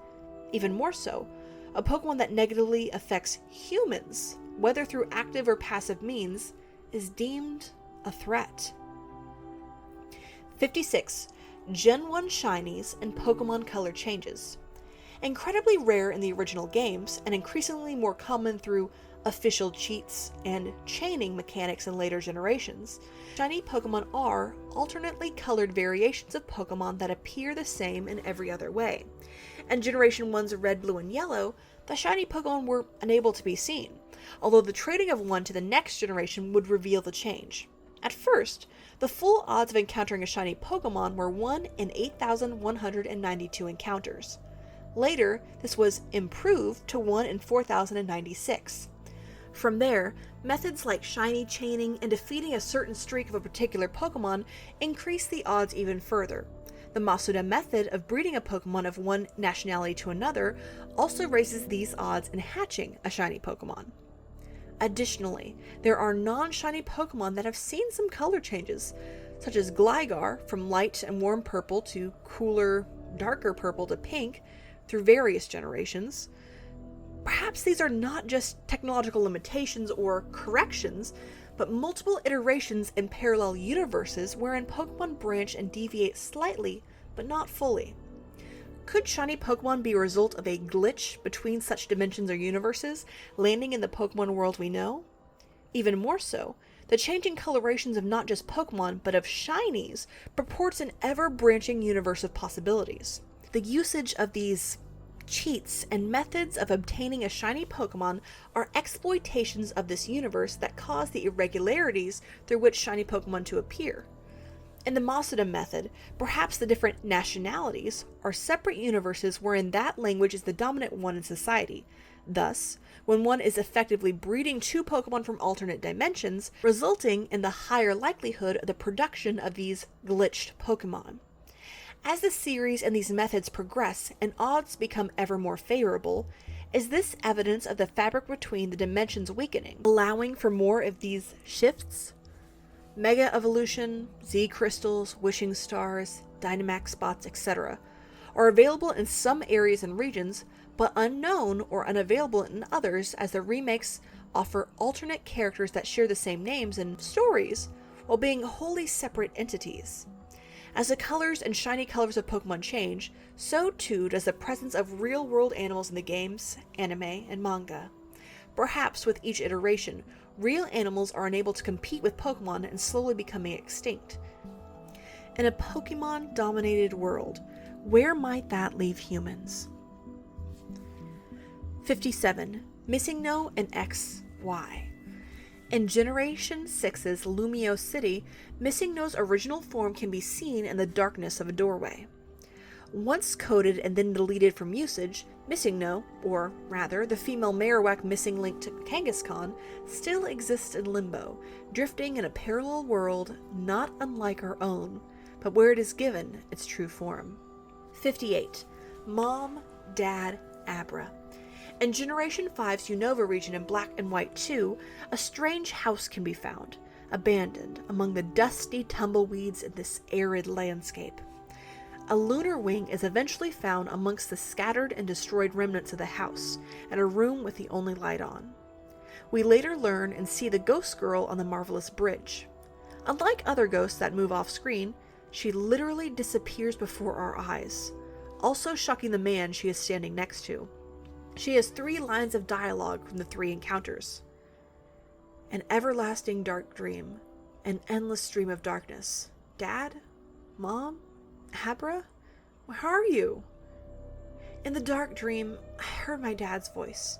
Even more so, a Pokemon that negatively affects humans, whether through active or passive means, is deemed a threat. 56. Gen 1 Shinies and Pokemon color changes. Incredibly rare in the original games, and increasingly more common through official cheats and chaining mechanics in later generations, shiny Pokemon are alternately colored variations of Pokemon that appear the same in every other way. In Generation 1's Red, Blue, and Yellow, the shiny Pokemon were unable to be seen, although the trading of one to the next generation would reveal the change. At first, the full odds of encountering a shiny Pokemon were 1 in 8,192 encounters. Later, this was improved to 1 in 4,096. From there, methods like shiny chaining and defeating a certain streak of a particular Pokemon increased the odds even further. The Masuda method of breeding a Pokemon of one nationality to another also raises these odds in hatching a shiny Pokemon. Additionally, there are non-shiny Pokemon that have seen some color changes, such as Gligar from light and warm purple to cooler, darker purple to pink through various generations. Perhaps these are not just technological limitations or corrections, but multiple iterations in parallel universes wherein Pokemon branch and deviate slightly, but not fully. Could shiny Pokemon be a result of a glitch between such dimensions or universes, landing in the Pokemon world we know? Even more so, the changing colorations of not just Pokemon, but of shinies, purports an ever-branching universe of possibilities. The usage of these cheats and methods of obtaining a shiny Pokemon are exploitations of this universe that cause the irregularities through which shiny Pokemon to appear. In the Masuda method, perhaps the different nationalities are separate universes wherein that language is the dominant one in society. Thus, when one is effectively breeding two Pokemon from alternate dimensions, resulting in the higher likelihood of the production of these glitched Pokemon. As the series and these methods progress and odds become ever more favorable, is this evidence of the fabric between the dimensions weakening, allowing for more of these shifts? Mega Evolution, Z Crystals, Wishing Stars, Dynamax Spots, etc. are available in some areas and regions, but unknown or unavailable in others, as the remakes offer alternate characters that share the same names and stories, while being wholly separate entities. As the colors and shiny colors of Pokemon change, so too does the presence of real-world animals in the games, anime, and manga. Perhaps with each iteration, real animals are unable to compete with Pokemon and slowly becoming extinct. In a Pokemon-dominated world, where might that leave humans? 57. Missing No and XY. In Generation 6's Lumio City, Missing No's original form can be seen in the darkness of a doorway. Once coded and then deleted from usage, Missing No, or rather the female Marowak missing link to Kangaskhan, still exists in limbo, drifting in a parallel world not unlike our own, but where it is given its true form. 58. Mom, Dad, Abra. In Generation 5's Unova region in Black and White 2, a strange house can be found, abandoned among the dusty tumbleweeds in this arid landscape. A lunar wing is eventually found amongst the scattered and destroyed remnants of the house, in a room with the only light on. We later learn and see the ghost girl on the Marvelous Bridge. Unlike other ghosts that move off screen, she literally disappears before our eyes, also shocking the man she is standing next to. She has 3 lines of dialogue from the 3 encounters. An everlasting dark dream, an endless stream of darkness. Dad? Mom? Abra? Where are you? In the dark dream, I heard my dad's voice.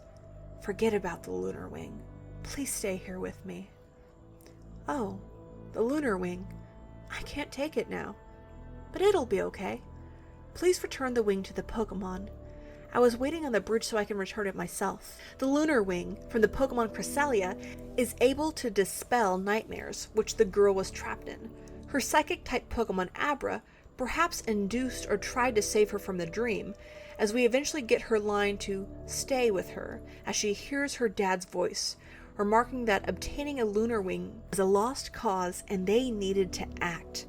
Forget about the lunar wing. Please stay here with me. Oh, the lunar wing. I can't take it now. But it'll be okay. Please return the wing to the Pokemon. I was waiting on the bridge so I can return it myself. The lunar wing, from the Pokemon Cresselia, is able to dispel nightmares, which the girl was trapped in. Her psychic-type Pokemon Abra perhaps induced or tried to save her from the dream, as we eventually get her line to stay with her, as she hears her dad's voice, remarking that obtaining a lunar wing was a lost cause and they needed to act.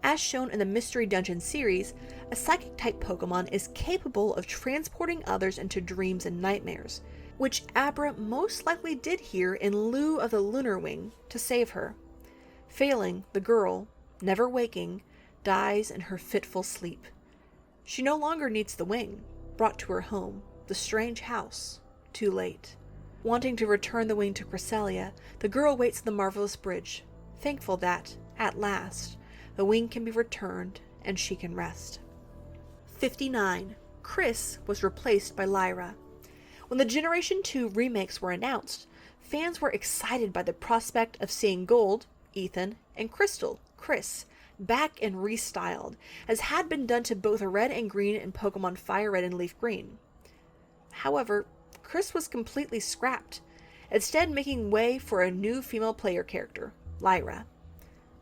As shown in the Mystery Dungeon series, a psychic-type Pokemon is capable of transporting others into dreams and nightmares, which Abra most likely did here in lieu of the lunar wing to save her. Failing, the girl, never waking, dies in her fitful sleep. She no longer needs the wing, brought to her home, the strange house, too late. Wanting to return the wing to Cresselia, the girl waits at the Marvelous Bridge, thankful that, at last, the wing can be returned and she can rest. 59. Chris was replaced by Lyra. When the Generation 2 remakes were announced, fans were excited by the prospect of seeing Gold, Ethan, and Crystal, Chris, back and restyled, as had been done to both Red and Green in Pokemon Fire Red and Leaf Green. However, Chris was completely scrapped, instead making way for a new female player character, Lyra.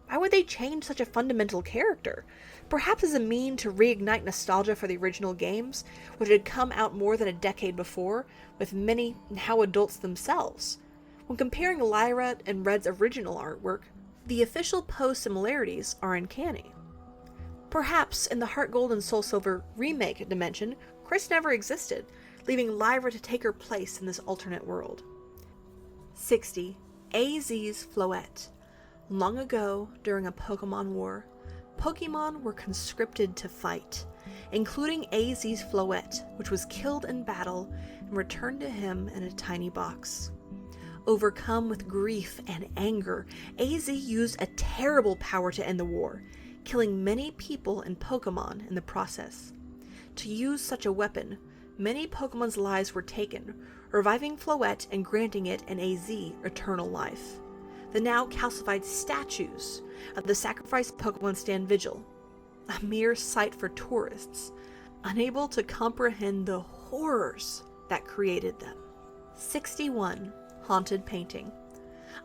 Why would they change such a fundamental character? Perhaps as a mean to reignite nostalgia for the original games, which had come out more than a decade before, with many now adults themselves. When comparing Lyra and Red's original artwork, the official pose similarities are uncanny. Perhaps in the Heart Gold and Soul Silver remake dimension, Chris never existed, leaving Lyra to take her place in this alternate world. 60. AZ's Floette. Long ago, during a Pokemon war, Pokemon were conscripted to fight, including AZ's Floette, which was killed in battle and returned to him in a tiny box. Overcome with grief and anger, AZ used a terrible power to end the war, killing many people and Pokemon in the process. To use such a weapon, many Pokemon's lives were taken, reviving Floette and granting it and AZ eternal life. The now calcified statues of the sacrificed Pokemon stand vigil, a mere sight for tourists, unable to comprehend the horrors that created them. 61. Haunted Painting.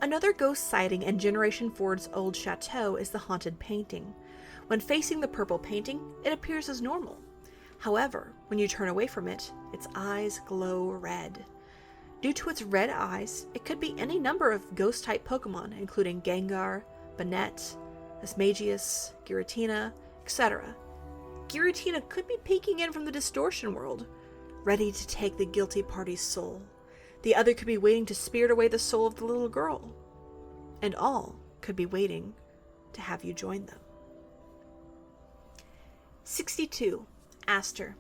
Another ghost sighting in Generation 4's old chateau is the haunted painting. When facing the purple painting, it appears as normal. However, when you turn away from it, its eyes glow red. Due to its red eyes, it could be any number of ghost-type Pokemon, including Gengar, Banette, Asmagius, Giratina, etc. Giratina could be peeking in from the distortion world, ready to take the guilty party's soul. The other could be waiting to spirit away the soul of the little girl. And all could be waiting to have you join them. 62. Aster.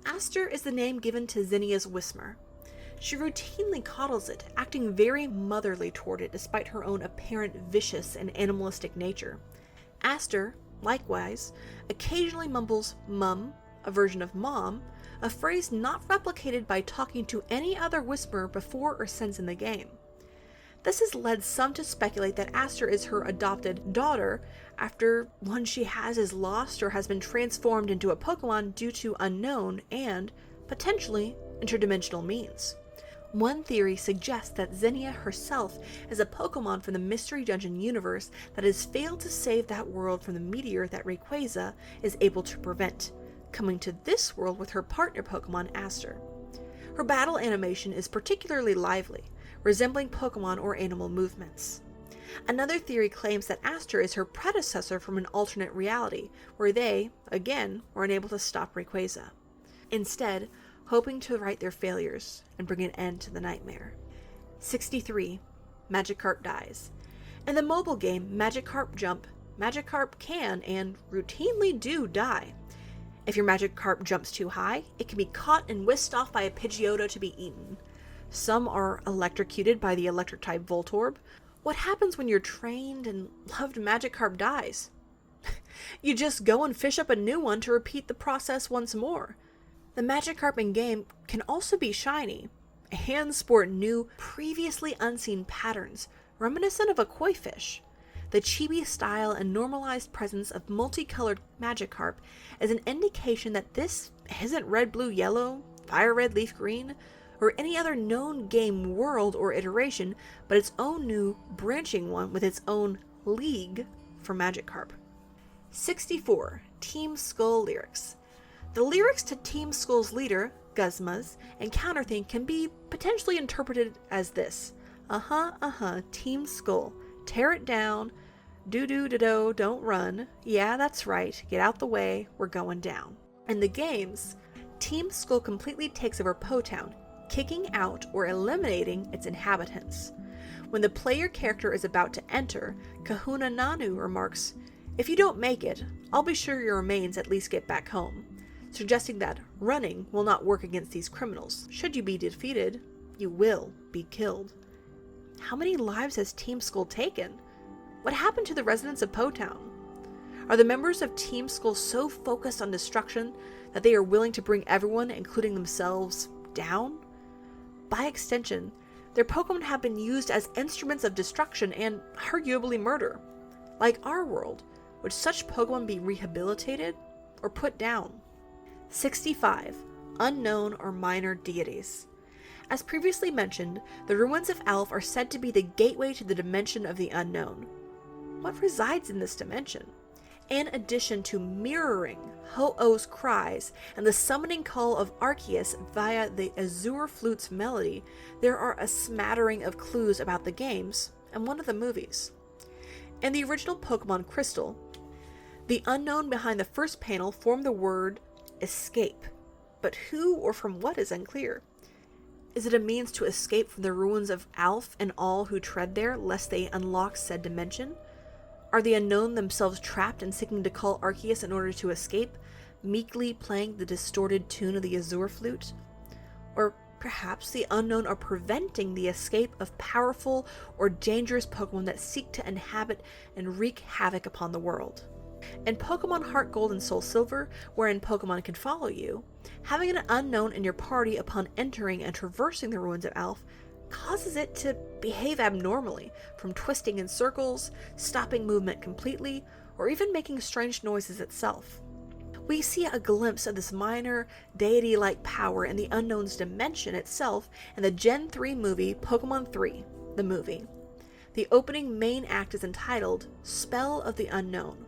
Aster is the name given to Zinnia's Whismur. She routinely coddles it, acting very motherly toward it despite her own apparent vicious and animalistic nature. Aster, likewise, occasionally mumbles mum, a version of mom, a phrase not replicated by talking to any other Whisperer before or since in the game. This has led some to speculate that Aster is her adopted daughter, after one she has is lost or has been transformed into a Pokemon due to unknown and, potentially, interdimensional means. One theory suggests that Zinnia herself is a Pokemon from the Mystery Dungeon universe that has failed to save that world from the meteor that Rayquaza is able to prevent, coming to this world with her partner Pokemon Aster. Her battle animation is particularly lively, resembling Pokemon or animal movements. Another theory claims that Aster is her predecessor from an alternate reality, where they, again, were unable to stop Rayquaza. Instead, hoping to right their failures and bring an end to the nightmare. 63. Magikarp dies. In the mobile game Magikarp Jump, Magikarp can and routinely do die. If your Magikarp jumps too high, it can be caught and whisked off by a Pidgeotto to be eaten. Some are electrocuted by the electric-type Voltorb. What happens when your trained and loved Magikarp dies? You just go and fish up a new one to repeat the process once more. The Magikarp in-game can also be shiny, and sport new, previously unseen patterns, reminiscent of a koi fish. The chibi style and normalized presence of multicolored Magikarp is an indication that this isn't red, blue, yellow, fire red, leaf green, or any other known game world or iteration, but its own new, branching one with its own league for Magikarp. 64. Team Skull lyrics. The lyrics to Team Skull's leader, Guzma's, and counter theme can be potentially interpreted as this: Team Skull. Tear it down. Do-do-do-do, don't run. Yeah, that's right. Get out the way. We're going down. In the games, Team Skull completely takes over Po Town, kicking out or eliminating its inhabitants. When the player character is about to enter, Kahuna Nanu remarks, "If you don't make it, I'll be sure your remains at least get back home," suggesting that running will not work against these criminals. Should you be defeated, you will be killed. How many lives has Team Skull taken? What happened to the residents of Po Town? Are the members of Team Skull so focused on destruction that they are willing to bring everyone, including themselves, down? By extension, their Pokemon have been used as instruments of destruction and arguably murder. Like our world, would such Pokemon be rehabilitated or put down? 65. Unknown or minor deities. As previously mentioned, the ruins of Alph are said to be the gateway to the dimension of the unknown. What resides in this dimension? In addition to mirroring Ho-Oh's cries and the summoning call of Arceus via the Azure Flute's melody, there are a smattering of clues about the games and one of the movies. In the original Pokemon Crystal, the unknown behind the first panel formed the word escape, but who or from what is unclear. Is it a means to escape from the ruins of Alph and all who tread there, lest they unlock said dimension? Are the unknown themselves trapped and seeking to call Arceus in order to escape, meekly playing the distorted tune of the Azure Flute? Or perhaps the unknown are preventing the escape of powerful or dangerous Pokemon that seek to inhabit and wreak havoc upon the world. In Pokemon Heart Gold and Soul Silver, wherein Pokemon can follow you, having an unknown in your party upon entering and traversing the ruins of Alph causes it to behave abnormally, from twisting in circles, stopping movement completely, or even making strange noises itself. We see a glimpse of this minor, deity-like power in the unknown's dimension itself in the Gen 3 movie Pokemon 3, the movie. The opening main act is entitled Spell of the Unknown,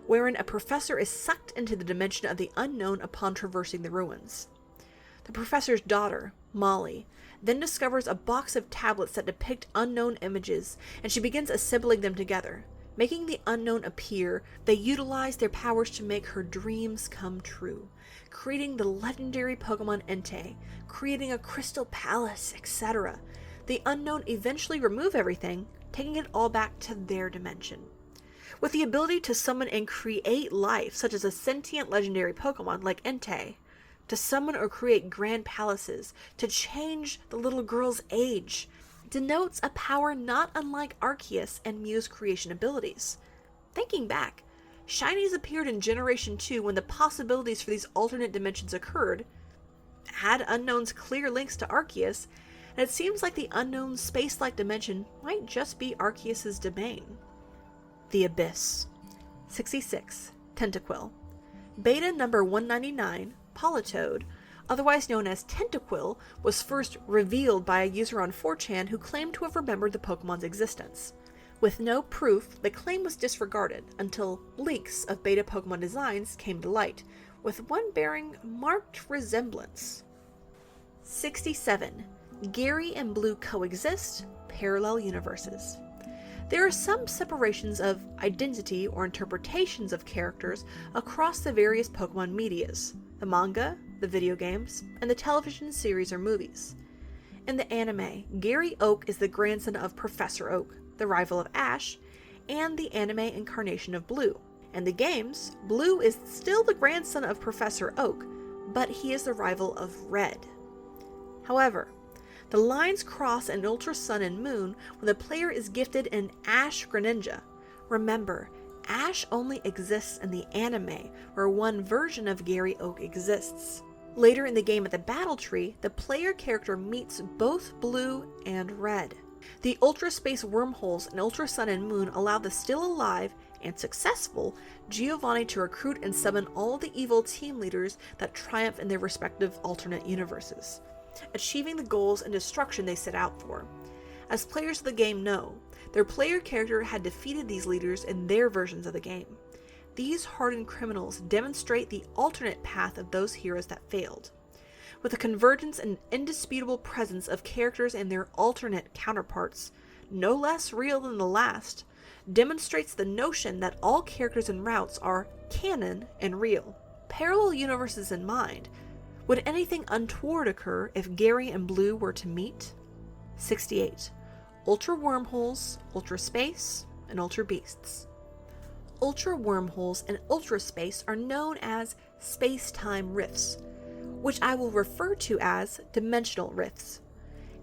wherein a professor is sucked into the dimension of the unknown upon traversing the ruins. The professor's daughter, Molly, then discovers a box of tablets that depict unknown images, and she begins assembling them together. Making the unknown appear, they utilize their powers to make her dreams come true, creating the legendary Pokemon Entei, creating a crystal palace, etc. The unknown eventually remove everything, taking it all back to their dimension. With the ability to summon and create life, such as a sentient legendary Pokemon like Entei, to summon or create grand palaces, to change the little girl's age, denotes a power not unlike Arceus and Mew's creation abilities. Thinking back, Shinies appeared in Generation 2 when the possibilities for these alternate dimensions occurred, had Unknown's clear links to Arceus, and it seems like the Unknown's space-like dimension might just be Arceus's domain. The Abyss. 66. Tentaquill. Beta number 199, Politoed, otherwise known as Tentaquill, was first revealed by a user on 4chan who claimed to have remembered the Pokemon's existence. With no proof, the claim was disregarded until leaks of beta Pokemon designs came to light, with one bearing marked resemblance. 67. Gary and Blue coexist, parallel universes. There are some separations of identity or interpretations of characters across the various Pokemon medias, the manga, the video games, and the television series or movies. In the anime, Gary Oak is the grandson of Professor Oak, the rival of Ash, and the anime incarnation of Blue. In the games, Blue is still the grandson of Professor Oak, but he is the rival of Red. However, the lines cross in Ultra Sun and Moon when the player is gifted an Ash Greninja. Remember, Ash only exists in the anime, where one version of Gary Oak exists. Later in the game at the Battle Tree, the player character meets both Blue and Red. The Ultra Space wormholes in Ultra Sun and Moon allow the still alive and successful Giovanni to recruit and summon all the evil team leaders that triumph in their respective alternate universes, achieving the goals and destruction they set out for. As players of the game know, their player character had defeated these leaders in their versions of the game. These hardened criminals demonstrate the alternate path of those heroes that failed. with a convergence and indisputable presence of characters and their alternate counterparts, no less real than the last, demonstrates the notion that all characters and routes are canon and real. Parallel universes in mind, would anything untoward occur if Gary and Blue were to meet? 68. Ultra wormholes, ultra space, and ultra beasts. Ultra wormholes and ultra space are known as space-time rifts, which I will refer to as dimensional rifts.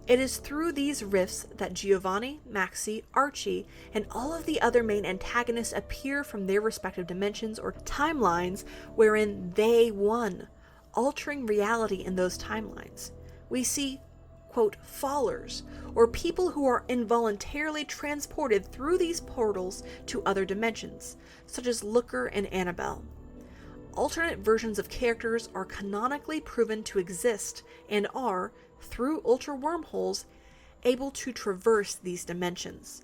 It is through these rifts that Giovanni, Maxie, Archie, and all of the other main antagonists appear from their respective dimensions or timelines wherein they won, altering reality in those timelines. We see, quote, fallers, or people who are involuntarily transported through these portals to other dimensions, such as Looker and Annabelle. Alternate versions of characters are canonically proven to exist and are, through ultra wormholes, able to traverse these dimensions.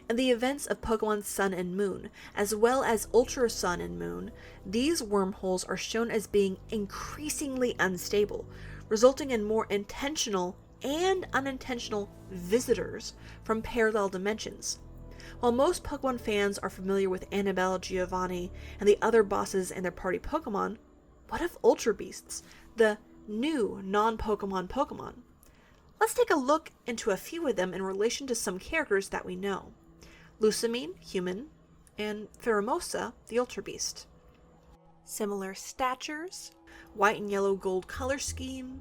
In the events of Pokemon Sun and Moon, as well as Ultra Sun and Moon, these wormholes are shown as being increasingly unstable, resulting in more intentional and unintentional visitors from parallel dimensions. While most Pokemon fans are familiar with Annabelle, Giovanni, and the other bosses and their party Pokemon, what of Ultra Beasts, the new non-Pokemon Pokemon? Let's take a look into a few of them in relation to some characters that we know. Lusamine, human, and Pheromosa, the Ultra Beast. Similar statures, white and yellow gold color scheme,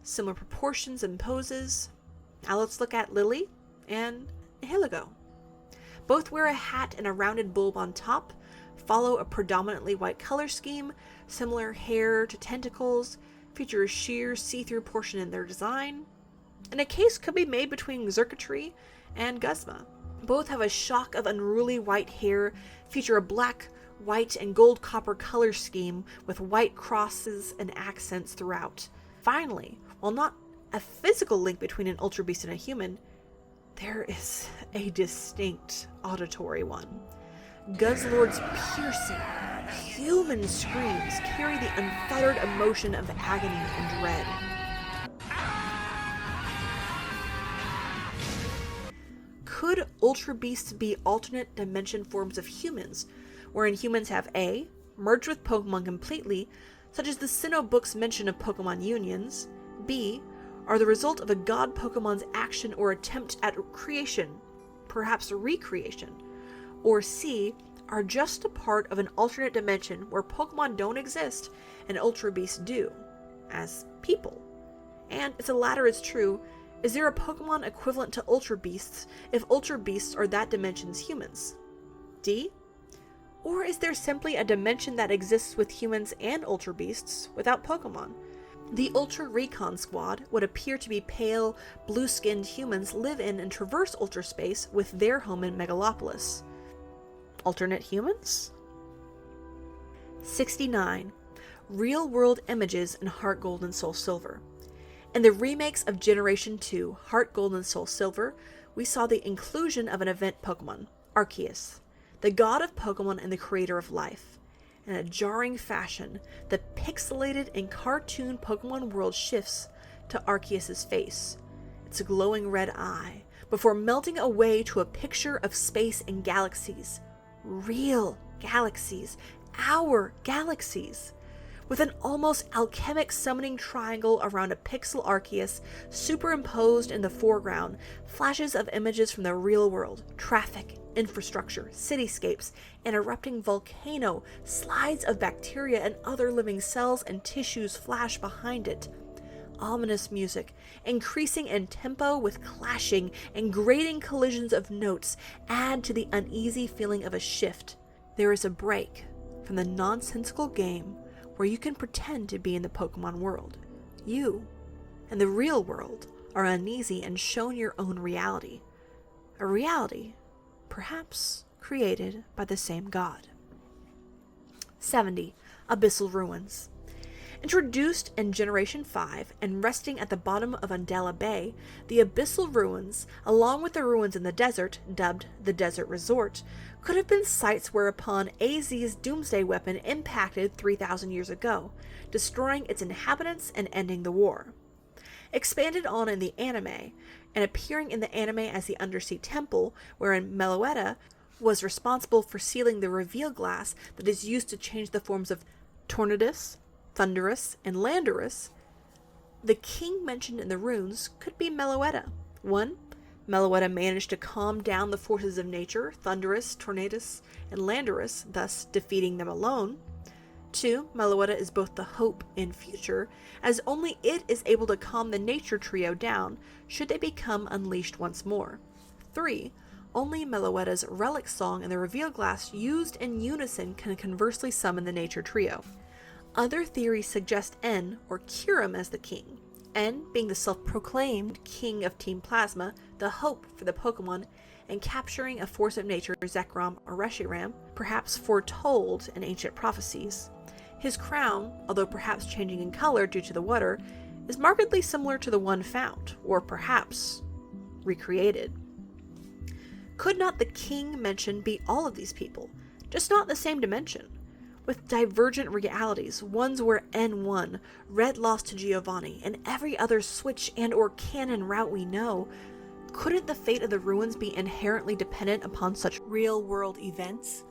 similar proportions and poses. Now let's look at Lily and Hiligo. Both wear a hat and a rounded bulb on top, follow a predominantly white color scheme, similar hair to tentacles, feature a sheer see-through portion in their design, and a case could be made between Xurkitree and Guzma. Both have a shock of unruly white hair, feature a black, white, and gold copper color scheme with white crosses and accents throughout. Finally, while not a physical link between an Ultra Beast and a human, there is a distinct auditory one. Guzzlord's piercing, human screams carry the unfettered emotion of agony and dread. Could Ultra Beasts be alternate dimension forms of humans, wherein humans have A, merged with Pokemon completely, such as the Sinnoh book's mention of Pokemon unions, B, are the result of a god Pokemon's action or attempt at creation, perhaps recreation, or C, are just a part of an alternate dimension where Pokemon don't exist and Ultra Beasts do, as people? And if the latter is true, is there a Pokemon equivalent to Ultra Beasts if Ultra Beasts are that dimension's humans? D? Or is there simply a dimension that exists with humans and Ultra Beasts without Pokemon? The Ultra Recon Squad would appear to be pale, blue-skinned humans live in and traverse Ultra Space with their home in Megalopolis. Alternate humans? 69. Real-world images in Heart Gold and Soul Silver. In the remakes of Generation 2, Heart Gold and Soul Silver, we saw the inclusion of an event Pokemon, Arceus, the god of Pokemon and the creator of life. In a jarring fashion, the pixelated and cartoon Pokemon world shifts to Arceus' face, its glowing red eye, before melting away to a picture of space and galaxies. Real galaxies. Our galaxies. With an almost alchemic summoning triangle around a pixel Arceus superimposed in the foreground, flashes of images from the real world, traffic, infrastructure, cityscapes, an erupting volcano, slides of bacteria and other living cells and tissues flash behind it. Ominous music, increasing in tempo with clashing and grating collisions of notes, add to the uneasy feeling of a shift. There is a break from the nonsensical game where you can pretend to be in the Pokemon world. You and the real world are uneasy and shown your own reality. A reality, perhaps created by the same god. 70. Abyssal Ruins. Introduced in Generation 5 and resting at the bottom of Undella Bay, the abyssal ruins, along with the ruins in the desert, dubbed the Desert Resort, could have been sites whereupon AZ's doomsday weapon impacted 3,000 years ago, destroying its inhabitants and ending the war. Expanded on in the anime, and appearing in the anime as the Undersea Temple, wherein Meloetta was responsible for sealing the reveal glass that is used to change the forms of Tornadus, Thunderous, and Landorus, the king mentioned in the runes could be Meloetta. 1. Meloetta managed to calm down the forces of nature, Thunderous, Tornadus, and Landorus, thus defeating them alone. 2. Meloetta is both the hope and future, as only it is able to calm the nature trio down should they become unleashed once more. 3. Only Meloetta's relic song and the reveal glass used in unison can conversely summon the nature trio. Other theories suggest N or Kyurem as the king, N being the self-proclaimed king of Team Plasma, the hope for the Pokemon, and capturing a force of nature, Zekrom or Reshiram, perhaps foretold in ancient prophecies. His crown, although perhaps changing in color due to the water, is markedly similar to the one found, or perhaps recreated. Could not the king mentioned be all of these people, just not the same dimension? With divergent realities, ones where N won, Red lost to Giovanni, and every other switch and or canon route we know, couldn't the fate of the ruins be inherently dependent upon such real-world events?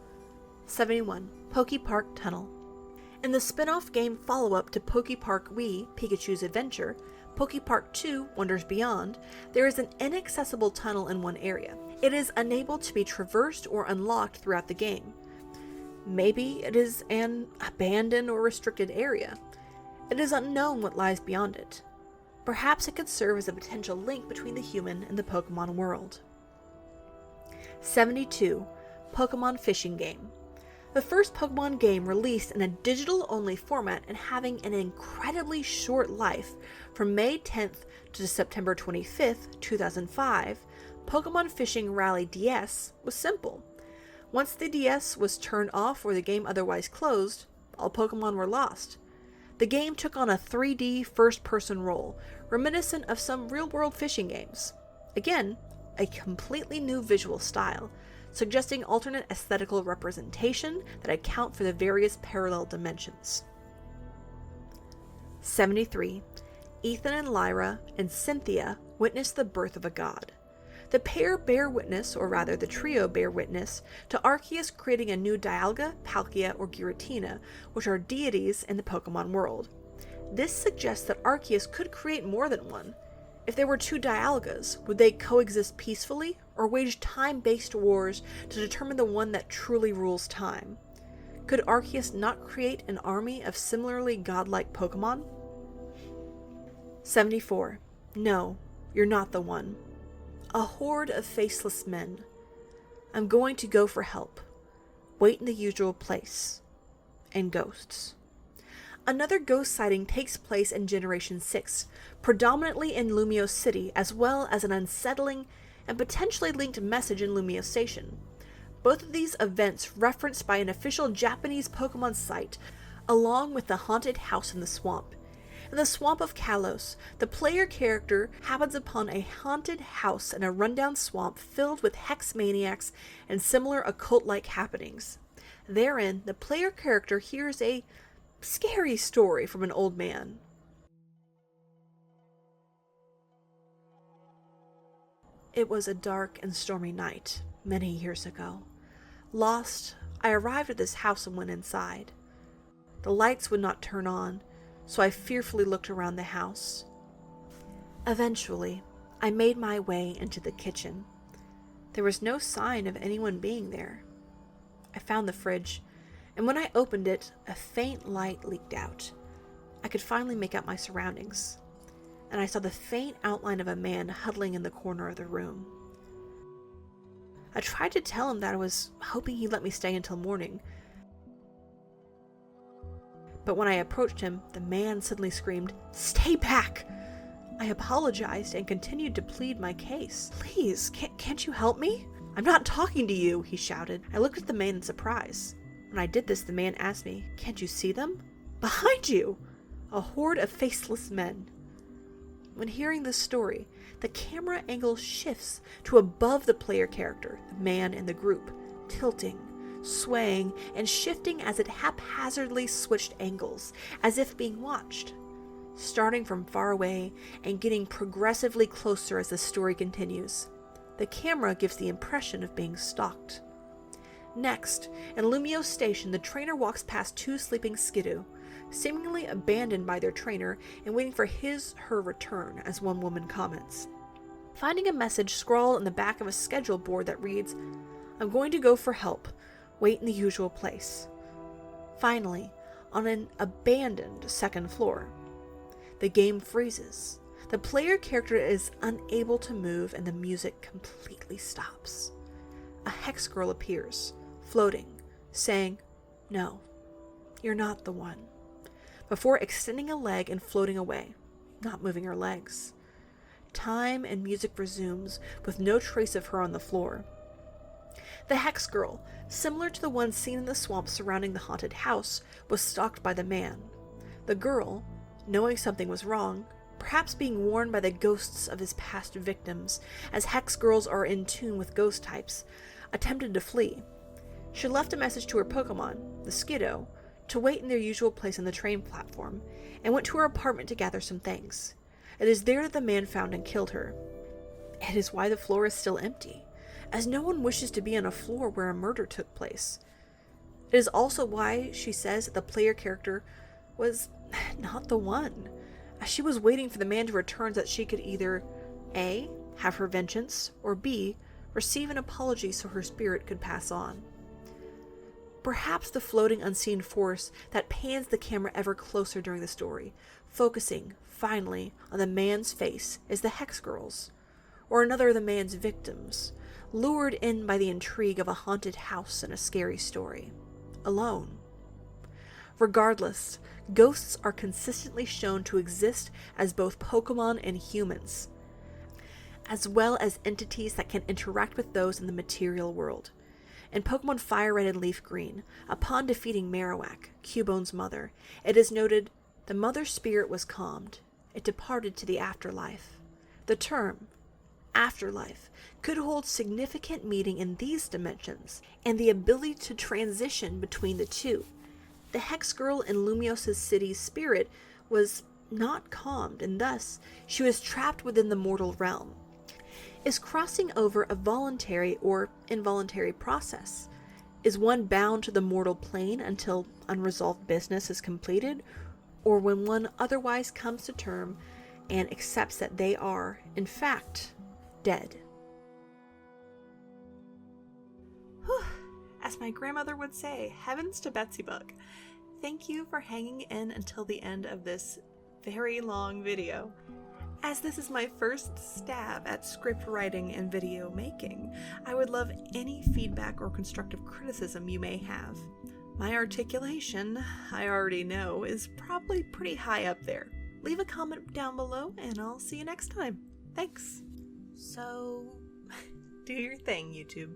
71. Pokepark Tunnel. In the spin-off game follow-up to Pokepark Wii, Pikachu's Adventure, Pokepark 2, Wonders Beyond, there is an inaccessible tunnel in one area. It is unable to be traversed or unlocked throughout the game. Maybe it is an abandoned or restricted area. It is unknown what lies beyond it. Perhaps it could serve as a potential link between the human and the Pokemon world. 72. Pokemon Fishing Game. The first Pokemon game released in a digital-only format and having an incredibly short life from May 10th to September 25th, 2005, Pokemon Fishing Rally DS was simple. Once the DS was turned off or the game otherwise closed, all Pokemon were lost. The game took on a 3D first-person role, reminiscent of some real-world fishing games. Again, a completely new visual style, suggesting alternate aesthetical representation that account for the various parallel dimensions. 73. Ethan and Lyra and Cynthia witness the birth of a god. The pair bear witness, or rather the trio bear witness, to Arceus creating a new Dialga, Palkia, or Giratina, which are deities in the Pokemon world. This suggests that Arceus could create more than one. If there were two Dialgas, would they coexist peacefully, or wage time-based wars to determine the one that truly rules time? Could Arceus not create an army of similarly godlike Pokemon? 74. No, you're not the one. A horde of faceless men. I'm going to go for help. Wait in the usual place. And ghosts. Another ghost sighting takes place in Generation 6, predominantly in Lumio City, as well as an unsettling and potentially linked message in Lumio Station. Both of these events referenced by an official Japanese Pokemon site, along with the haunted house in the swamp. In the Swamp of Kalos, the player character happens upon a haunted house in a rundown swamp filled with hex maniacs and similar occult-like happenings. Therein, the player character hears a scary story from an old man. It was a dark and stormy night, many years ago. Lost, I arrived at this house and went inside. The lights would not turn on, so I fearfully looked around the house. Eventually, I made my way into the kitchen. There was no sign of anyone being there. I found the fridge, and when I opened it, a faint light leaked out. I could finally make out my surroundings, and I saw the faint outline of a man huddling in the corner of the room. I tried to tell him that I was hoping he'd let me stay until morning, but when I approached him, the man suddenly screamed, "Stay back!" I apologized and continued to plead my case. "Please, can't you help me?" "I'm not talking to you," he shouted. I looked at the man in surprise. When I did this, the man asked me, "Can't you see them?" "Behind you!" a horde of faceless men. When hearing this story, the camera angle shifts to above the player character, the man in the group, tilting, swaying, and shifting as it haphazardly switched angles, as if being watched, starting from far away and getting progressively closer as the story continues. The camera gives the impression of being stalked. Next, in Lumio Station, the trainer walks past two sleeping Skidoo, seemingly abandoned by their trainer and waiting for her return, as one woman comments. Finding a message scrawled in the back of a schedule board that reads, "I'm going to go for help. Wait in the usual place." Finally, on an abandoned second floor, the game freezes. The player character is unable to move and the music completely stops. A hex girl appears, floating, saying, "No, you're not the one," before extending a leg and floating away, not moving her legs. Time and music resumes, with no trace of her on the floor. The hex girl, similar to the one seen in the swamp surrounding the haunted house, was stalked by the man. The girl, knowing something was wrong, perhaps being warned by the ghosts of his past victims, as hex girls are in tune with ghost types, attempted to flee. She left a message to her Pokemon, the Skidoo, to wait in their usual place on the train platform, and went to her apartment to gather some things. It is there that the man found and killed her. It is why the floor is still empty, as no one wishes to be on a floor where a murder took place. It is also why she says that the player character was not the one, as she was waiting for the man to return so that she could either A, have her vengeance, or B, receive an apology so her spirit could pass on. Perhaps the floating unseen force that pans the camera ever closer during the story, focusing, finally, on the man's face, is the hex girl's, or another of the man's victims, lured in by the intrigue of a haunted house and a scary story. Alone. Regardless, ghosts are consistently shown to exist as both Pokemon and humans, as well as entities that can interact with those in the material world. In Pokemon Fire Red and Leaf Green, upon defeating Marowak, Cubone's mother, it is noted, "The mother's spirit was calmed. It departed to the afterlife." The term, afterlife, could hold significant meaning in these dimensions, and the ability to transition between the two. The Hex Girl in Lumios' city's spirit was not calmed, and thus she was trapped within the mortal realm. Is crossing over a voluntary or involuntary process? Is one bound to the mortal plane until unresolved business is completed, or when one otherwise comes to term and accepts that they are, in fact, dead? Whew. As my grandmother would say, heavens to Betsy Bug. Thank you for hanging in until the end of this very long video. As this is my first stab at script writing and video making, I would love any feedback or constructive criticism you may have. My articulation, I already know, is probably pretty high up there. Leave a comment down below and I'll see you next time. Thanks. So, do your thing, YouTube.